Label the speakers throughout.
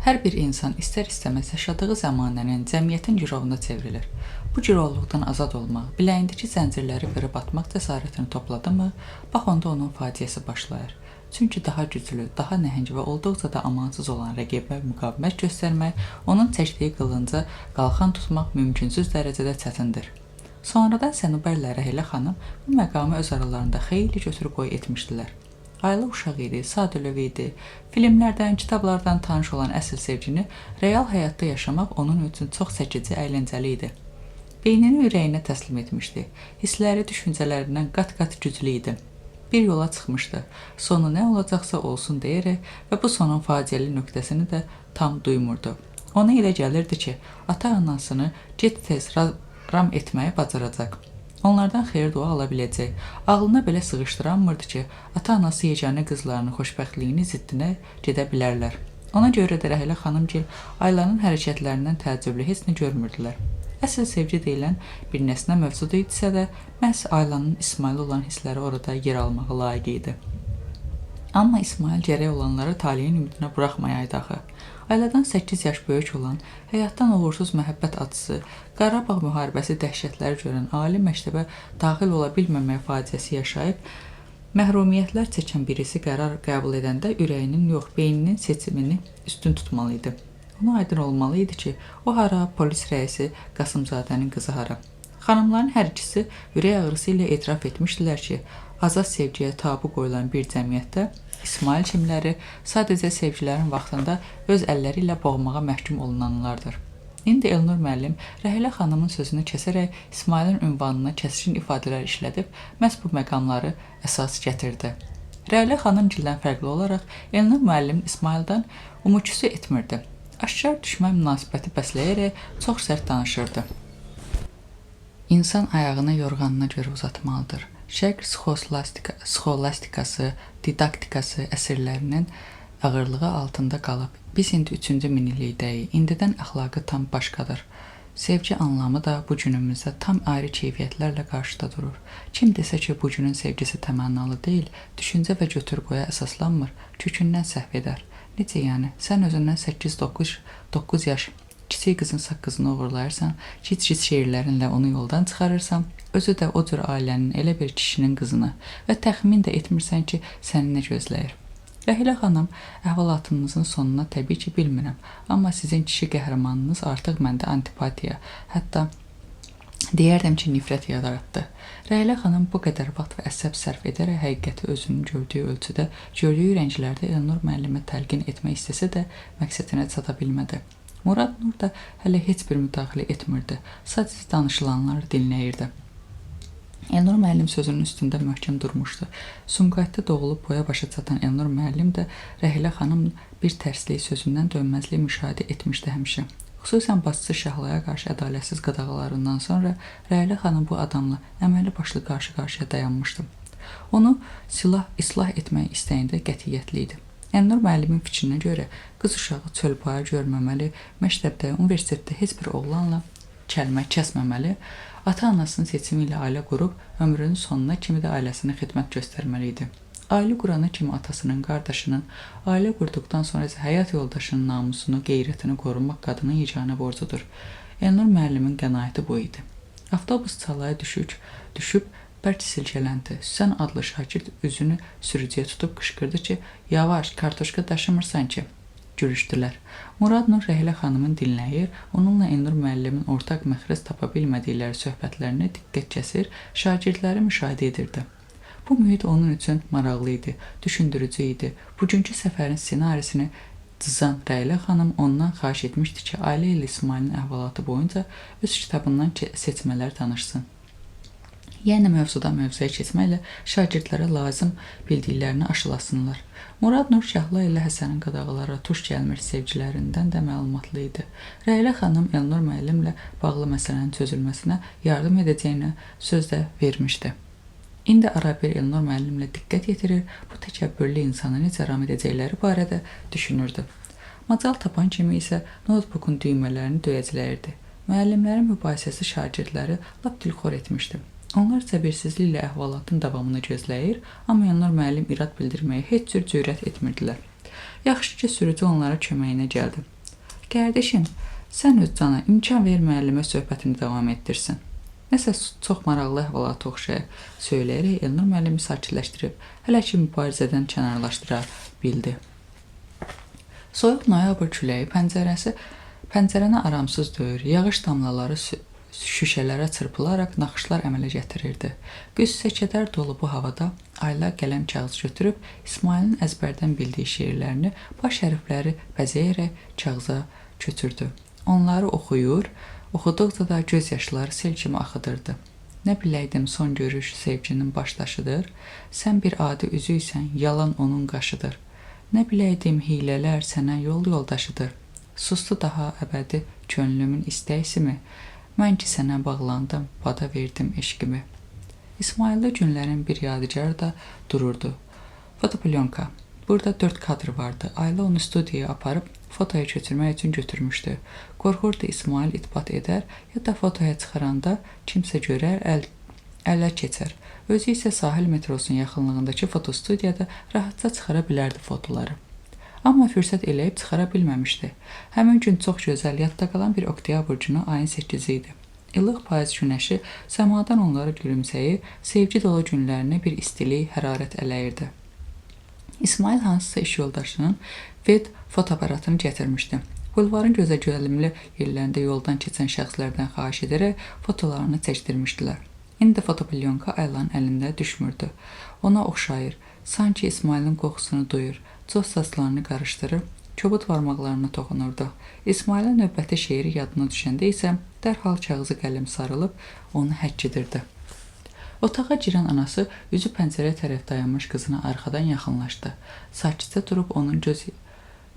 Speaker 1: Hər bir insan istər-istəməz yaşadığı zəmanənin, cəmiyyətin girovuna çevrilir. Bu girovluqdan azad olmaq, biləyindəki zəncirləri qırıb atmaq cəsarətini topladı mı, bax onda onun faciəsi başlayır. Çünki daha güclü, daha nəhəng və olduqca da amansız olan rəqibə müqavimət göstərmək, onun çəkdiyi qılınca qalxan tutmaq mümkünsüz dərəcədə çətindir. Sonradan Sənubərlə Rəhlə xanım bu məqamı öz aralarında xeyli götür-qoy etmişdilər. Ailə uşaq idi, sadəlövh idi. Filmlərdən, kitablardan tanış olan əsl sevgini real həyatda yaşamaq onun üçün çox çəkici, əyləncəli idi. Beynini ürəyinə təslim etmişdi. Hissləri düşüncələrindən qat-qat güclü idi. Bir yola çıxmışdı. Sonu nə olacaqsa olsun deyərək və bu sonun faciəli nöqtəsini də tam duymurdu. Ona elə gəlirdi ki, ata-anasını gec-tez ram etməyi bacaracaq. Onlardan xeyir dua ala biləcək. Ağlına belə sığışdıranmırdı ki, ata-anası yeganə qızlarının xoşbəxtliyini ziddinə gedə bilərlər. Ona görə də Rəhlə xanımgil Aylanın hərəkətlərindən təəccüblü heç nə görmürdülər. Əsl sevgi deyilən bir nəsnə mövcud idisə də, məhz Aylanın İsmail olan hissləri orada yer almağı layiq idi. Amma İsmail gərək olanları taleyin ümidinə buraxmayaydı axı. Ayladan 8 yaş böyük olan, həyatdan uğursuz məhəbbət acısı, Qarabağ müharibəsi dəhşətləri görən, ali məktəbə daxil ola bilməmək faciəsi yaşayıb, məhrumiyyətlər çəkən birisi qərar qəbul edəndə ürəyinin yox, beyninin seçimini üstün tutmalı idi. Ona aydın olmalı idi ki, o hara, polis rəisi Qasımzadənin qızı hara. Xanımların hər ikisi ürək ağrısı ilə etiraf etmişdilər ki, azad sevgiyə tabu qoyulan bir cəmiyyətdə İsmail kimləri sadəcə sevgilərin vaxtında öz əlləri ilə boğmağa məhkum olunanlardır. İndi Elnur müəllim Rəhlə xanımın sözünü kəsərək İsmailin ünvanına kəskin ifadələr işlədib, məhz bu məqamları əsas gətirdi. Rəhlə xanımgildən fərqli olaraq Elnur müəllim İsmaildən umudçusu etmirdi. Aşkar düşmən münasibəti bəsləyərək çox sərt danışırdı. İnsan ayağını yorğanına görə uzatmalıdır. Şərq sxolastikası, didaktikası əsərlərinin ağırlığı altında qalıb. Biz indi 3-cü minillikdəyik. İndidən əxlaqı tam başqadır. Sevgi anlamı da bu günümüzdə tam ayrı keyfiyyətlərlə qarşıda durur. Kim desə ki, bu günün sevgisi təmənnalı deyil, düşüncə və götür-qoya əsaslanmır, kökündən səhv edər. Necə yəni? Sən özündən 8-9 yaş kiçik qızın saqqızını uğurlayırsan, kiç-kiç şeirlərinlə onu yoldan çıxarırsan, özü də o cür ailənin elə bir kişinin qızını və təxmin də etmirsən ki, səni nə gözləyir. Rəhlə xanım, əhvalatınızın sonuna təbii ki, bilmirəm, amma sizin kişi qəhrəmanınız artıq məndə antipatiya, hətta deyərdim ki, nifrət yaratdı. Rəhlə xanım bu qədər vaxt və əsəb sərf edərək həqiqəti özünün gördüyü ölçüdə, gördüyü rənglərdə Elnur müəllimə təlqin etmək istəsə də məqsədinə çata bilmədi. Murad Nur da hələ heç bir müdaxilə etmirdi, sadəcə danışılanları dinləyirdi. Elnur müəllim sözünün üstündə möhkəm durmuşdu. Sumqayıtda doğulub boya başa çatan Elnur müəllim də Rəhlə xanım bir tərslik sözündən dönməzlik müşahidə etmişdi həmişə. Xüsusən bacısı Şahlaya qarşı ədalətsiz qadağalarından sonra Rəhlə xanım bu adamla əməli başlı qarşı-qarşıya dayanmışdı. Onu islah etmək istəyində qətiyyətli idi. Elnur müəllimin fikrinə görə qız uşağı çölpaya görməməli, məktəbdə, universitetdə heç bir oğlanla kəlmə kəsməməli, ata-anasının seçimi ilə ailə qurub, ömrünün sonuna kimi də ailəsinə xidmət göstərməli idi. Ailə qurana kimi atasının, qardaşının, ailə qurduqdan sonra isə həyat yoldaşının namusunu, qeyrətini qorumaq qadının yeganə borcudur. Elnur müəllimin qənaəti bu idi. Avtobus çalaya düşüb bərk silkələndi. Süsən adlı şagird üzünü sürücüyə tutub qışqırdı ki, yavaş, kartoşka daşımırsan ki. Görüşdülər. Murad Nur Rəhlə xanımın dinləyir, onunla Elnur müəllimin ortaq məxrəc tapa bilmədikləri söhbətlərinə diqqət kəsir, şagirdləri müşahidə edirdi. Bu mühit onun üçün maraqlı idi, düşündürücü idi. Bugünkü səfərin ssenarisini cızan Rəhlə xanım ondan xahiş etmişdi ki, ailə ilə İsmailin əhvalatı boyunca öz kitabından seçmələr danışsın. Yəni mövzudan mövzuya keçməklə şagirdlərə lazım bildiklərini aşılasınlar. Murad Nur Şahla ilə Həsənin qadağalara tuş gəlmir sevgilərindən də məlumatlı idi. Rəhlə xanım Elnur müəllimlə bağlı məsələnin çözülməsinə yardım edəcəyinə söz də vermişdi. İndi arabir Elnur müəllimlə diqqət yetirir, bu təkəbbürlü insanı necə ram edəcəkləri barədə düşünürdü. Macal tapan kimi isə notebookun düymələrini döyəcləyirdi. Müəllimlərin mübahisəsi şagirdləri lap dilxor etmişdi. Onlar səbirsizliklə əhvalatın davamını gözləyir, amma Elnur müəllim irad bildirməyə heç cür cürət etmirdilər. Yaxşı ki, sürücü onlara köməyinə gəldi. Qardaşım, sən öz cana imkan ver müəllimə söhbətini davam etdirsin. Nəsə çox maraqlı əhvalata oxşayır söyləyərək Elnur müəllimi sakitləşdirib, hələ ki mübarizədən kənarlaşdıra bildi. Soyuq noyabr küləyi pəncərəni aramsız döyür, yağış damlaları şüşələrə çırpılaraq naxışlar əmələ gətirirdi. Qüssə-kədər dolu bu havada Ayla qələm kağız götürüb İsmailin əzbərdən bildiyi şeirlərini baş hərfləri bəzəyərək kağıza köçürdü. Onları oxuyur, oxuduqca da göz yaşları sel kimi axıdırdı. Nə biləydim son görüş sevginin başdaşıdır, sən bir adi üzüysən, yalan onun qaşıdır. Nə biləydim hilələr sənə yol yoldaşıdır, sustu daha əbədi könlümün istəysimi, mən ki sənə bağlandım, bada verdim eşqimi. İsmailli günlərin bir yadigarı da dururdu. Fotoplyonka. Burada 4 kadr vardı. Ayla onu studiyaya aparıb fotoya götürmək üçün götürmüşdü. Qorxurdu İsmail itbat edər ya da fotoya çıxaranda kimsə görər, ələ keçər. Özü isə sahil metrosunun yaxınlığındakı fotostudiyada rahatca çıxara bilərdi fotoları. Amma fürsət eləyib çıxara bilməmişdi. Həmin gün çox gözəl, yadda qalan bir oktyabr günü ayın 8-i idi. İlıq payız günəşi səmadan onları gülümsəyir, sevgi dolu günlərinə bir istilik, hərarət ələyirdi. İsmail hansısa iş yoldaşının VED fotoaparatını gətirmişdi. Bulvarın gözəgəlimli yerlərində yoldan keçən şəxslərdən xahiş edərək fotolarını çəkdirmişdilər. İndi fotoplyonka Aylanın əlində düşmürdü. Ona oxşayır, sanki İsmailin qoxusunu duyur, çox saçlarını qarışdırır, kobud barmaqlarına toxunurdu. İsmailin növbəti şeiri yadına düşəndə isə dərhal kağızı qələm sarılıb onu həkk edirdi. Otağa girən anası üzü pəncərəyə tərəf dayanmış qızına arxadan yaxınlaşdı. Sakitcə durub onun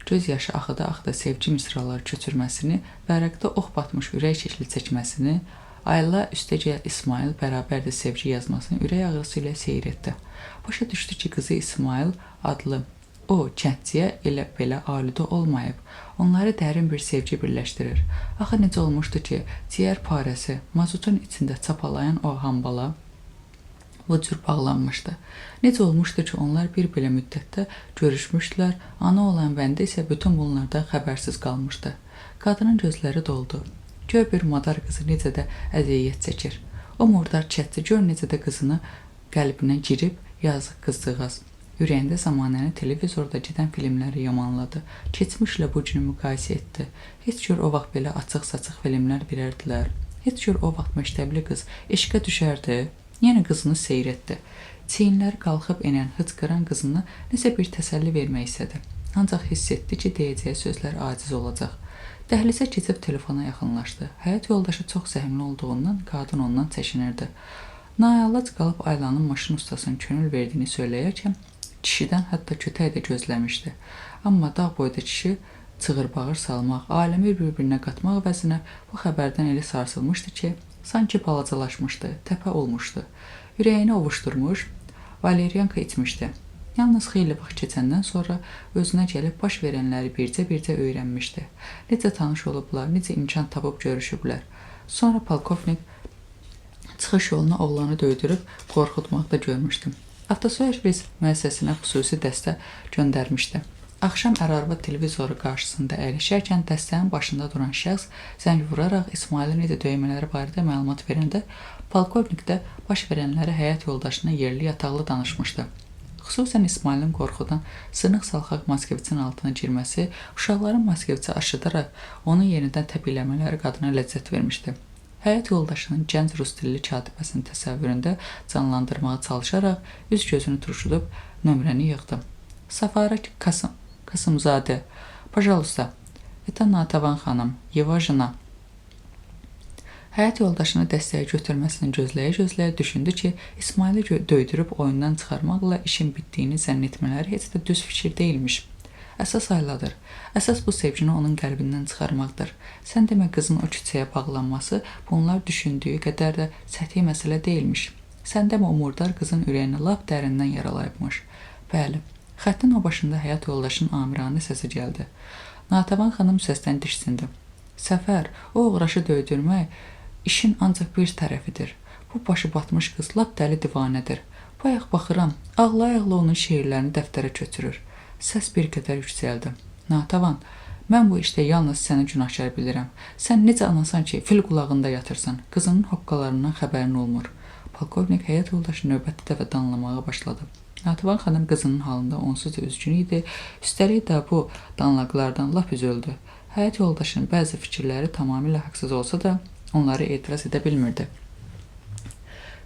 Speaker 1: göz yaşı axıda-axıda sevgi misraları köçürməsini, vərəqdə ox batmış ürək şəkli çəkməsini, Ayla üstəcə İsmail bərabər də sevgi yazmasını ürək ağrısı ilə seyr etdi. Başa düşdü ki, qızı İsmail adlı o kəndciyə elə belə aludə olmayıb. Onları dərin bir sevgi birləşdirir. Axı necə olmuşdu ki, ciyər parəsi, mazutun içində çapalayan o hambala bu cür bağlanmışdı. Necə olmuşdu ki, onlar bir belə müddətdə görüşmüşdülər, ana olan bəndə isə bütün bunlardan xəbərsiz qalmışdı. Qadının gözləri doldu. Gör bir madar qızı necə də əziyyət çəkir. O murdar kətçi gör necə də qızını qəlbinə girib, yazıq qızcığaz. Ürəyində zamanəni televizorda gedən filmləri yamanladı. Keçmişlə bu günü müqayisə etdi. Heç gör o vaxt belə açıq-saçıq filmlər verərdilər. Heç gör o vaxt məktəbli qız eşqə düşərdi. Yenə qızını seyr etdi. Çiyinləri qalxıb enən, hıçqıran qızına nəsə bir təsəlli vermək istədi. Ancaq hiss etdi ki, deyəcəyi sözlər aciz olacaq. Dəhlizə keçib telefona yaxınlaşdı. Həyat yoldaşı çox zəhmli olduğundan qadın ondan çəkinirdi. Naəlac qalıb Aylanın maşın ustasının könül verdiyini söyləyərkən kişidən hətta kötək də gözləmişdi. Amma dağ boyda kişi çığır-bağır salmaq, aləmi bir-birinə qatmaq əvəzinə bu xəbərdən elə sarsılmışdı ki, sanki balacalaşmışdı, təpə olmuşdu. Ürəyini ovuşdurmuş, valeriyanka içmişdi. Yalnız xeyli vaxt keçəndən sonra özünə gəlib baş verənləri bircə-bircə öyrənmişdi. Necə tanış olublar, necə imkan tapıb görüşüblər. Sonra polkovnik çıxış yoluna oğlanı döydürüb qorxutmaqda görmüşdüm. Avtoservis müəssisəsinə xüsusi dəstə göndərmişdi. Axşam ər-arvad televizoru qarşısında əyləşərkən dəstənin başında duran şəxs zəng vuraraq İsmailin necə döymələri barədə məlumat verəndə polkovnik də baş verənləri həyat yoldaşına yerli yataqlı danışmışdı. Xüsusən İsmailin qorxudan sınıq-salxaq Moskviçin altına girməsi, uşaqların Moskviçi aşıdaraq onu yenidən təpiləmələri qadına ləzzət vermişdi. Həyat yoldaşının gənc rus dilli katibəsinin təsəvvüründə canlandırmağa çalışaraq üz gözünü turşudub nömrəni yığdı. Safara Kasımzadə, пожалуйста, это Natəvan xanım, его жена. Həyat yoldaşını dəstəyə götürməsini gözləyə-gözləyə düşündü ki, İsmaili döydürüb oyundan çıxarmaqla işin bitdiyini zənn etmələri heç də düz fikir deyilmiş. Əsas Ayladır. Əsas bu sevgini onun qəlbindən çıxarmaqdır. Sən demə qızın o küçəyə bağlanması bunlar düşündüyü qədər də səthi məsələ deyilmiş. Sən demə o murdar qızın ürəyini lap dərindən yaralayıbmış. Bəli, xəttin o başında həyat yoldaşının amiranə səsi gəldi. Natəvan xanım səsdən diksindi. Səfər, o uğraşı döydürmək işin ancaq bir tərəfidir. Bu başı batmış qız lap dəli divanədir. Bayaq baxıram, ağlaya-ağla onun şeirlərini dəftərə köçürür. Səs bir qədər yüksəldi. Natəvan, Mən bu işdə yalnız səni günahkar bilirəm. Sən necə anasan ki, fil qulağında yatırsan. Qızının hoqqalarından xəbərin olmur. Polkovnik həyat yoldaşı növbəti dəfə danlamağa başladı. Nativan xanım qızının halında onsuz da üzgün idi. Üstəlik də bu danlaqlardan lap üzüldü. Həyat yoldaşının bəzi fikirləri tamamilə haqsız olsa da onları etiraz edə bilmirdi.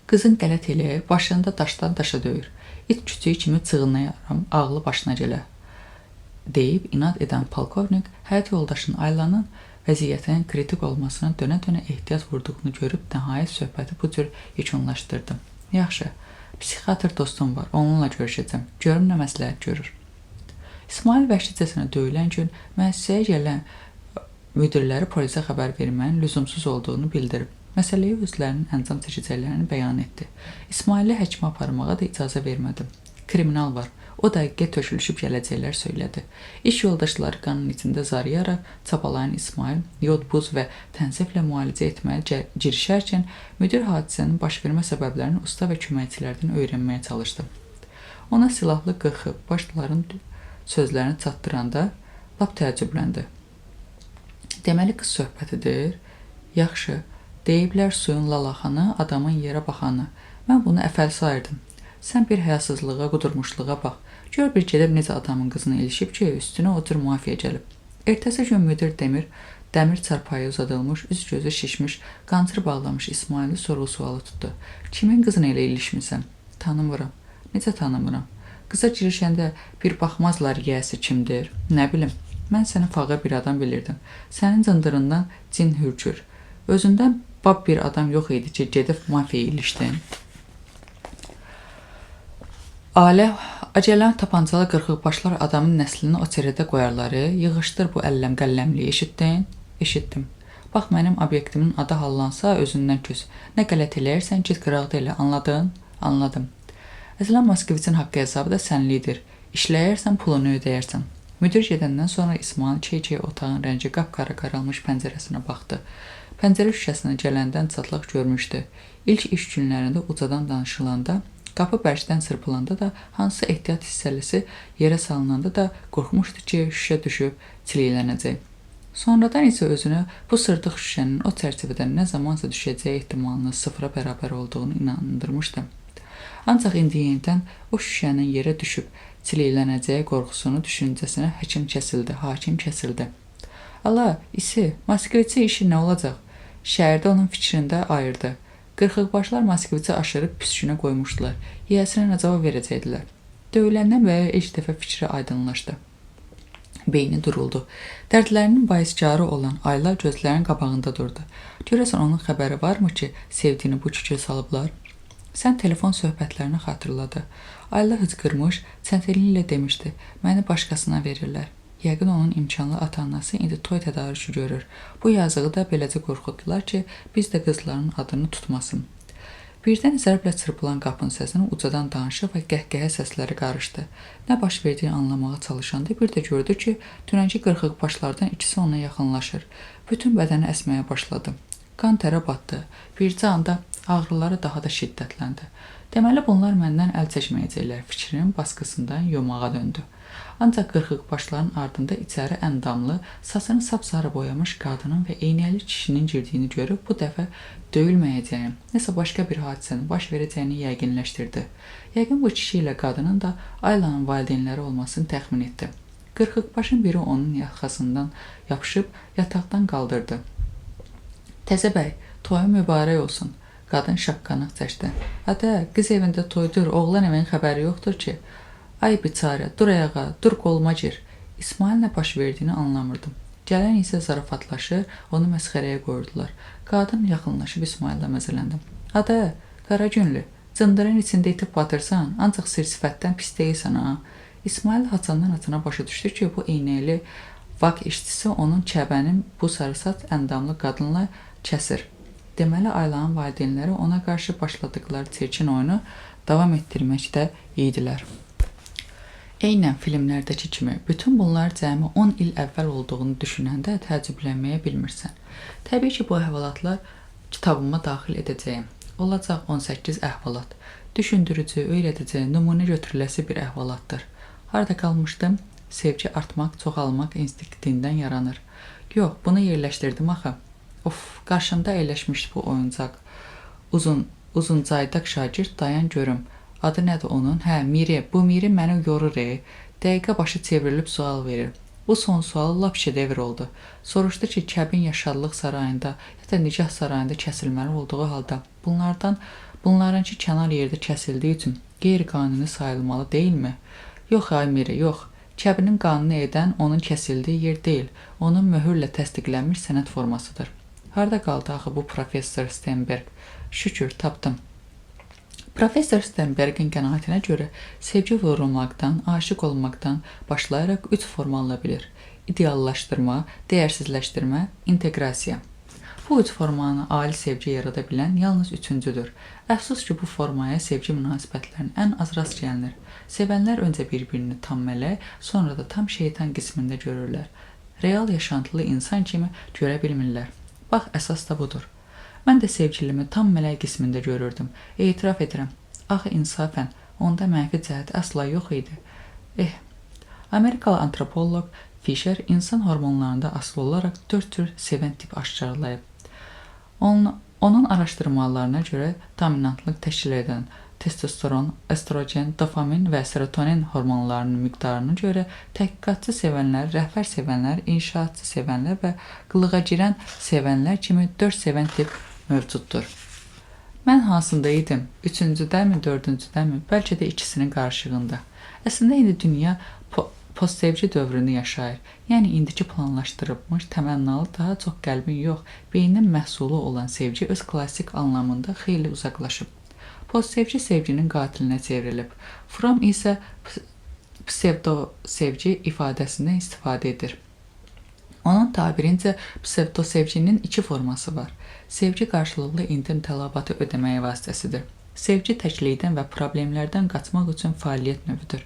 Speaker 1: Qızın qələt eləyir, başında daşdan daşa döyür. İt küçüyü kimi çığınayaram, ağlı başına gələ. Deyib inat edən polkovnik həyat yoldaşının Aylanın vəziyyətinin kritik olmasına dönə-dönə ehtiyat vurduğunu görüb nəhayət söhbəti bu cür yekunlaşdırdı. Yaxşı, psixiatr dostum var, onunla görüşəcəm. Görüm nə məsləhət görür. İsmail vəhşicəsinə döyülən gün müəssisəyə gələn müdirləri polisə xəbər vermənin lüzumsuz olduğunu bildirib. Məsələyi özlərinin əncam çəkəcəklərini bəyan etdi. İsmaili həkimə aparmağa da icazə vermədim. Kriminal var. O dəqiqə tökülüşüb gələcəklər söylədi. İş yoldaşları qanın içində zarıyaraq çapalayan İsmail yod, buz və tənsiflə müalicə etməyə girişərkən müdir hadisənin baş vermə səbəblərini usta və köməkçilərdən öyrənməyə çalışdı. Ona silahlı qırxıb başların sözlərini çatdıranda lap təəccübləndi. Deməli qız söhbətidir. Yaxşı, deyiblər suyun lalaxanı, adamın yerə baxanı. Mən bunu əfəl sayırdım. Sən bir həyasızlığa, qudurmuşluğa bax. Gör bir gedib necə adamın qızını ilişib ki, üstünə o cür müafiyə gəlib. Ertəsi gün müdir dəmir çarpayı uzadılmış, üz gözü şişmiş, qancır bağlamış İsmaili sorğu-sualı tutdu. Kimin qızını elə ilişmisən? Tanımıram. Necə tanımıram? Qıza girişəndə bir baxmazlar yiyəsi kimdir? Nə bilim, mən səni fağır bir adam bilirdim. Sənin cındırından cin hürkür. Özündən bab bir adam yox idi ki, gedib mafiyaya ilişdin. Alə, acələn tapancalı qırxıq başlar adamın nəslini o çeredə qoyarları, yığışdır bu əlləm-qəlləmliyi, eşitdin? Eşitdim. Bax, mənim obyektimin adı hallansa özündən küs. Nə qələt eləyirsən, git qıraqda elə, anladın? Anladım. Əzələn Moskviçin haqqı hesabı da sənlidir. İşləyərsən, pulunu ödəyərsən. Müdir gedəndən sonra İsmail çey-çey otağın rəngi qapqara qaralmış pəncərəsinə baxdı. Pəncərə şüşəsinə gələndən çatlaq görmüşdü. İlk iş günlərində ucadan danışılanda, qapı bərkdən çırpılanda da, hansısa ehtiyat hissəlisi yerə salınanda da qorxmuşdu ki, şüşə düşüb çiliklənəcək. Sonradan isə özünü bu sırdıq şüşənin o çərçivədən nə zamansa düşəcəyi ehtimalının sıfıra bərabər olduğunu inandırmışdı. Ancaq indi yenidən o şüşənin yerə düşüb çiliklənəcəyi qorxusunu düşüncəsinə hakim kəsildi. Ala, isi, Moskviçi işi nə olacaq? Şəhərdə onun fikrində ayırdı. Qırxıqbaşlar Moskviçi aşırıb püskünə qoymuşdular. Yiyəsinə nə cavab verəcəkdilər? Döyüləndən və ya ilk dəfə fikri aydınlaşdı. Beyni duruldu. Dərdlərinin baiskarı olan Ayla gözlərinin qabağında durdu. Görəsən onun xəbəri varmı ki, sevdiyini bu kükə salıblar? Sən telefon söhbətlərini xatırladı. Ayla hıçqırmış, çətinliklə ilə demişdi, məni başqasına verirlər. Yəqin onun imkanlı ata-anası indi toy tədarüşü görür. Bu yazığı da beləcə qorxutdular ki, biz də qızların adını tutmasın. Birdən zərblə çırpılan qapının səsini ucadan danışıb və qəhqəhə səsləri qarışdı. Nə baş verdiyini anlamağa çalışanda bir də gördü ki, dünənki qırxıq başlardan ikisi ona yaxınlaşır. Bütün bədəni əsməyə başladı. Qan tərə batdı. Bircə anda ağrıları daha da şiddətləndi. Deməli bunlar məndən əl çəkməyəcəklər fikrinin baskısından yomağa döndü. Ancaq qırxıq başların ardında içəri əndamlı, saçını sapsarı boyamış qadının və eynəkli kişinin girdiyini görüb bu dəfə döyülməyəcəyini, nəsə başqa bir hadisənin baş verəcəyini yəqinləşdirdi. Yəqin bu kişi ilə qadının da Aylanın valideynləri olmasını təxmin etdi. Qırxıq başın biri onun yaxasından yapışıb yataqdan qaldırdı. Təzə bəy, toyu mübarək olsun. Qadın şaqqanıq çəkdi. Adə, qız evində toydur, oğlan evin xəbəri yoxdur ki. Ay biçarə, dur ayağa, dur qoluma gir. İsmail nə baş verdiyini anlamırdım. Gələn isə zarafatlaşır, onu məsxərəyə qoyurdular. Qadın yaxınlaşıb İsmail'lə məzələndi. Adə, qara günlü, cındırın içində itib batırsan, ancaq sir-sifətdən pis deyilsən ha. İsmail haçandan başa düşdü ki, bu eynəkli vak işçisi onun kəbənin bu sarısat əndamlı qadınla kəsir. Deməli, Aylanın valideynləri ona qarşı başladıqları çirkin oyunu davam etdirməkdə idilər. Eynən filmlərdəki kimi, bütün bunlar cəmi 10 il əvvəl olduğunu düşünəndə təəccüblənməyə bilmirsən. Təbii ki, bu əhvalatlar kitabıma daxil edəcəyim. Olacaq 18 əhvalat. Düşündürücü, öyrədici, nümunə götürüləsi bir əhvalatdır. Harada qalmışdım? sevgi artmaq, çoxalmaq instinktindən yaranır. Yox, bunu yerləşdirdim axı. Of, qarşımda əyləşmiş bu oyuncaq. Uzuncaydak şagird dayan görüm. Adı nədir onun? Hə, Miri. Bu Miri məni yorur. Dəqiqə başı çevrilib sual verir. Bu son sualı lap şedevr oldu. Soruşdu ki, kəbin ya şadlıq sarayında, ya da nicah sarayında kəsilməli olduğu halda bunlarınki kənar yerdə kəsildiyi üçün qeyri-qanuni sayılmalı deyilmi? Yox, ay Miri, yox. Kəbinin qanunu edən onun kəsildiyi yer deyil, onun möhürlə təsdiqlənmiş sənət formasıdır. Harda qaldı axı bu Professor Stenberg? Şükür, tapdım. Professor Stenbergin qənaətinə görə sevgi vurulmaqdan, aşiq olmaqdan başlayaraq 3 forma alına bilir. İdeallaşdırma, dəyərsizləşdirmə, inteqrasiya. Bu 3 formanı ali sevgi yarada bilən yalnız 3-cüdür. Əfsus ki, bu formaya sevgi münasibətlərinin ən az rast gəlinir. Sevənlər öncə bir-birini tam mələk, sonra da tam şeytan qismində görürlər. Real yaşantılı insan kimi görə bilmirlər. Bax, əsas da budur. Mən də sevgilimi tam mələk qismində görürdüm. Etiraf edirəm. Axı insafən, onda mənfi cəhət əsla yox idi. Amerikalı antropoloq Fisher insan hormonlarında asılı olaraq 4 tür sevən tip aşkarlayıb. Onun araşdırmalarına görə dominantlıq təşkil edən testosteron, estrogen, dopamin və serotonin hormonlarının miqdarına görə təhqiqatçı sevənlər, rəhbər sevənlər, inşaatçı sevənlər və qılığa girən sevənlər kimi 4 sevən tip mövcuddur. Mən hansında idim? 3-cüdənmi, 4-cüdənmi? Bəlkə də ikisinin qarşılığında. Əslində indi dünya postsevgi dövrünü yaşayır. Yəni indiki planlaşdırılmış, təmənnalı daha çox qəlbin yox, beynin məhsulu olan sevgi öz klassik anlamında xeyli uzaqlaşıb. Postsevgi sevginin qatilinə çevrilib. Fromm isə psevdosevgi ifadəsindən istifadə edir. Onun tabirincə psevdosevginin 2 forması var. Sevgi qarşılıqlı intim tələbatı ödəməyə vasitəsidir. Sevgi təklikdən və problemlərdən qaçmaq üçün fəaliyyət növüdür.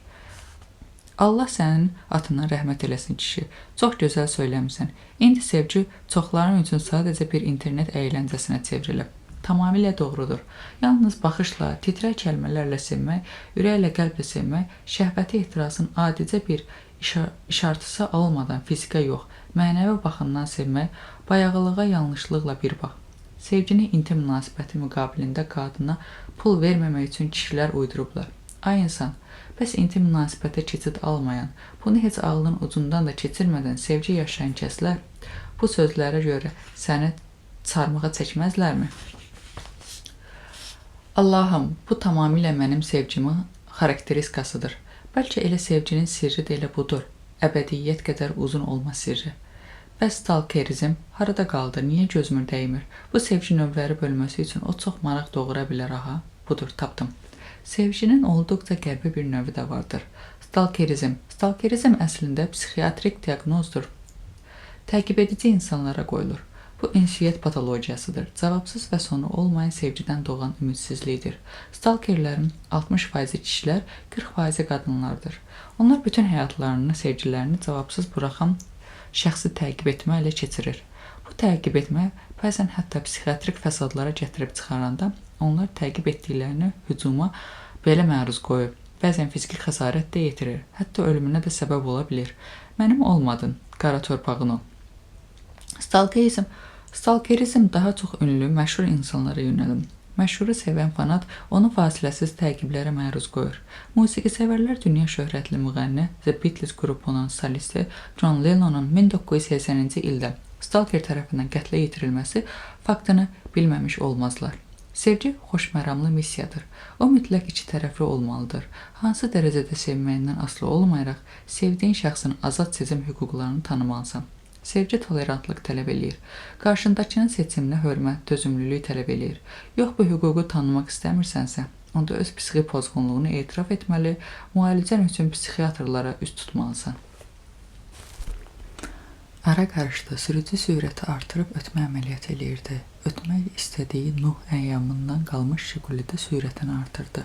Speaker 1: Allah sənin atından rəhmət eləsin kişi. Çox gözəl söyləmisən. İndi sevgi çoxların üçün sadəcə bir internet əyləncəsinə çevrilib. Tamamilə doğrudur. Yalnız baxışla, titrək kəlmələrlə sevmək, ürəklə qəlblə sevmək, şəhvəti ehtirasın adicə bir işartısı olmadan fizikə yox, mənəvi baxımdan sevmək, bayağılığa yanlışlıqla bir bax. Sevgini intim münasibəti müqabilində qadına pul verməmək üçün kişilər uydurublar. Ay insan, bəs intim münasibətə keçid almayan, bunu heç ağlın ucundan da keçirmədən sevgi yaşayan kəslər bu sözlərə görə səni çarmığa çəkməzlərmi? Allahım, bu tamamilə mənim sevgimin xarakteristikasıdır. Bəlkə elə sevginin sirri də elə budur. Əbədiyyət qədər uzun olma sirri. Bəs stalkerizm harada qaldı, niyə gözümür dəymir? Bu sevgi növləri bölməsi üçün o çox maraq doğura bilər aha. Budur, tapdım. Sevginin olduqca qəribə bir növü də vardır. Stalkerizm. Stalkerizm əslində psixiatrik diaqnozdur. Təqib edici insanlara qoyulur. Bu insiyyət patologiyasıdır. Cavabsız və sonu olmayan sevgidən doğan ümidsizlikdir. Stalkerlərin 60% kişilər, 40% qadınlardır. Onlar bütün həyatlarını, sevgilərini cavabsız buraxan şəxsi təqib etməklə keçirir. Bu təqib etmə bəzən hətta psixiatrik fəsadlara gətirib çıxaranda onlar təqib etdiklərini hücuma belə məruz qoyub. Bəzən fiziki xəsarət də yetirir, hətta ölümünə də səbəb ola bilir. Mənim olmadın, qara torpağın ol. Stalkerizm daha çox ünlü, məşhur insanlara yönəlim. Məşhuru sevən fanat onu fasiləsiz təqiblərə məruz qoyur. Musiqi sevərlər dünya şöhrətli müğənni The Beatles qrupunun solisti John Lennon'un 1980-ci ildə stalker tərəfindən qətlə yetirilməsi faktını bilməmiş olmazlar. Sevgi xoşməramlı missiyadır. O mütləq iki tərəfli olmalıdır. Hansı dərəcədə sevməyindən asılı olmayaraq, sevdiyin şəxsin azad seçim hüquqlarını tanımalısan. Sevgi tolerantlıq tələb eləyir. Qarşındakının seçiminə hörmət, dözümlülük tələb eləyir. Yox, bu hüququ tanımaq istəmirsənsə, onda öz psixi pozğunluğunu etiraf etməli, müalicən üçün psixiatrlara üst tutmalısan. Ara qarışdı, sürücü sürəti artırıb ötmə əməliyyat eləyirdi. Ötmək istədiyi Nuh əyyamından qalmış Jigulidə sürətini artırdı.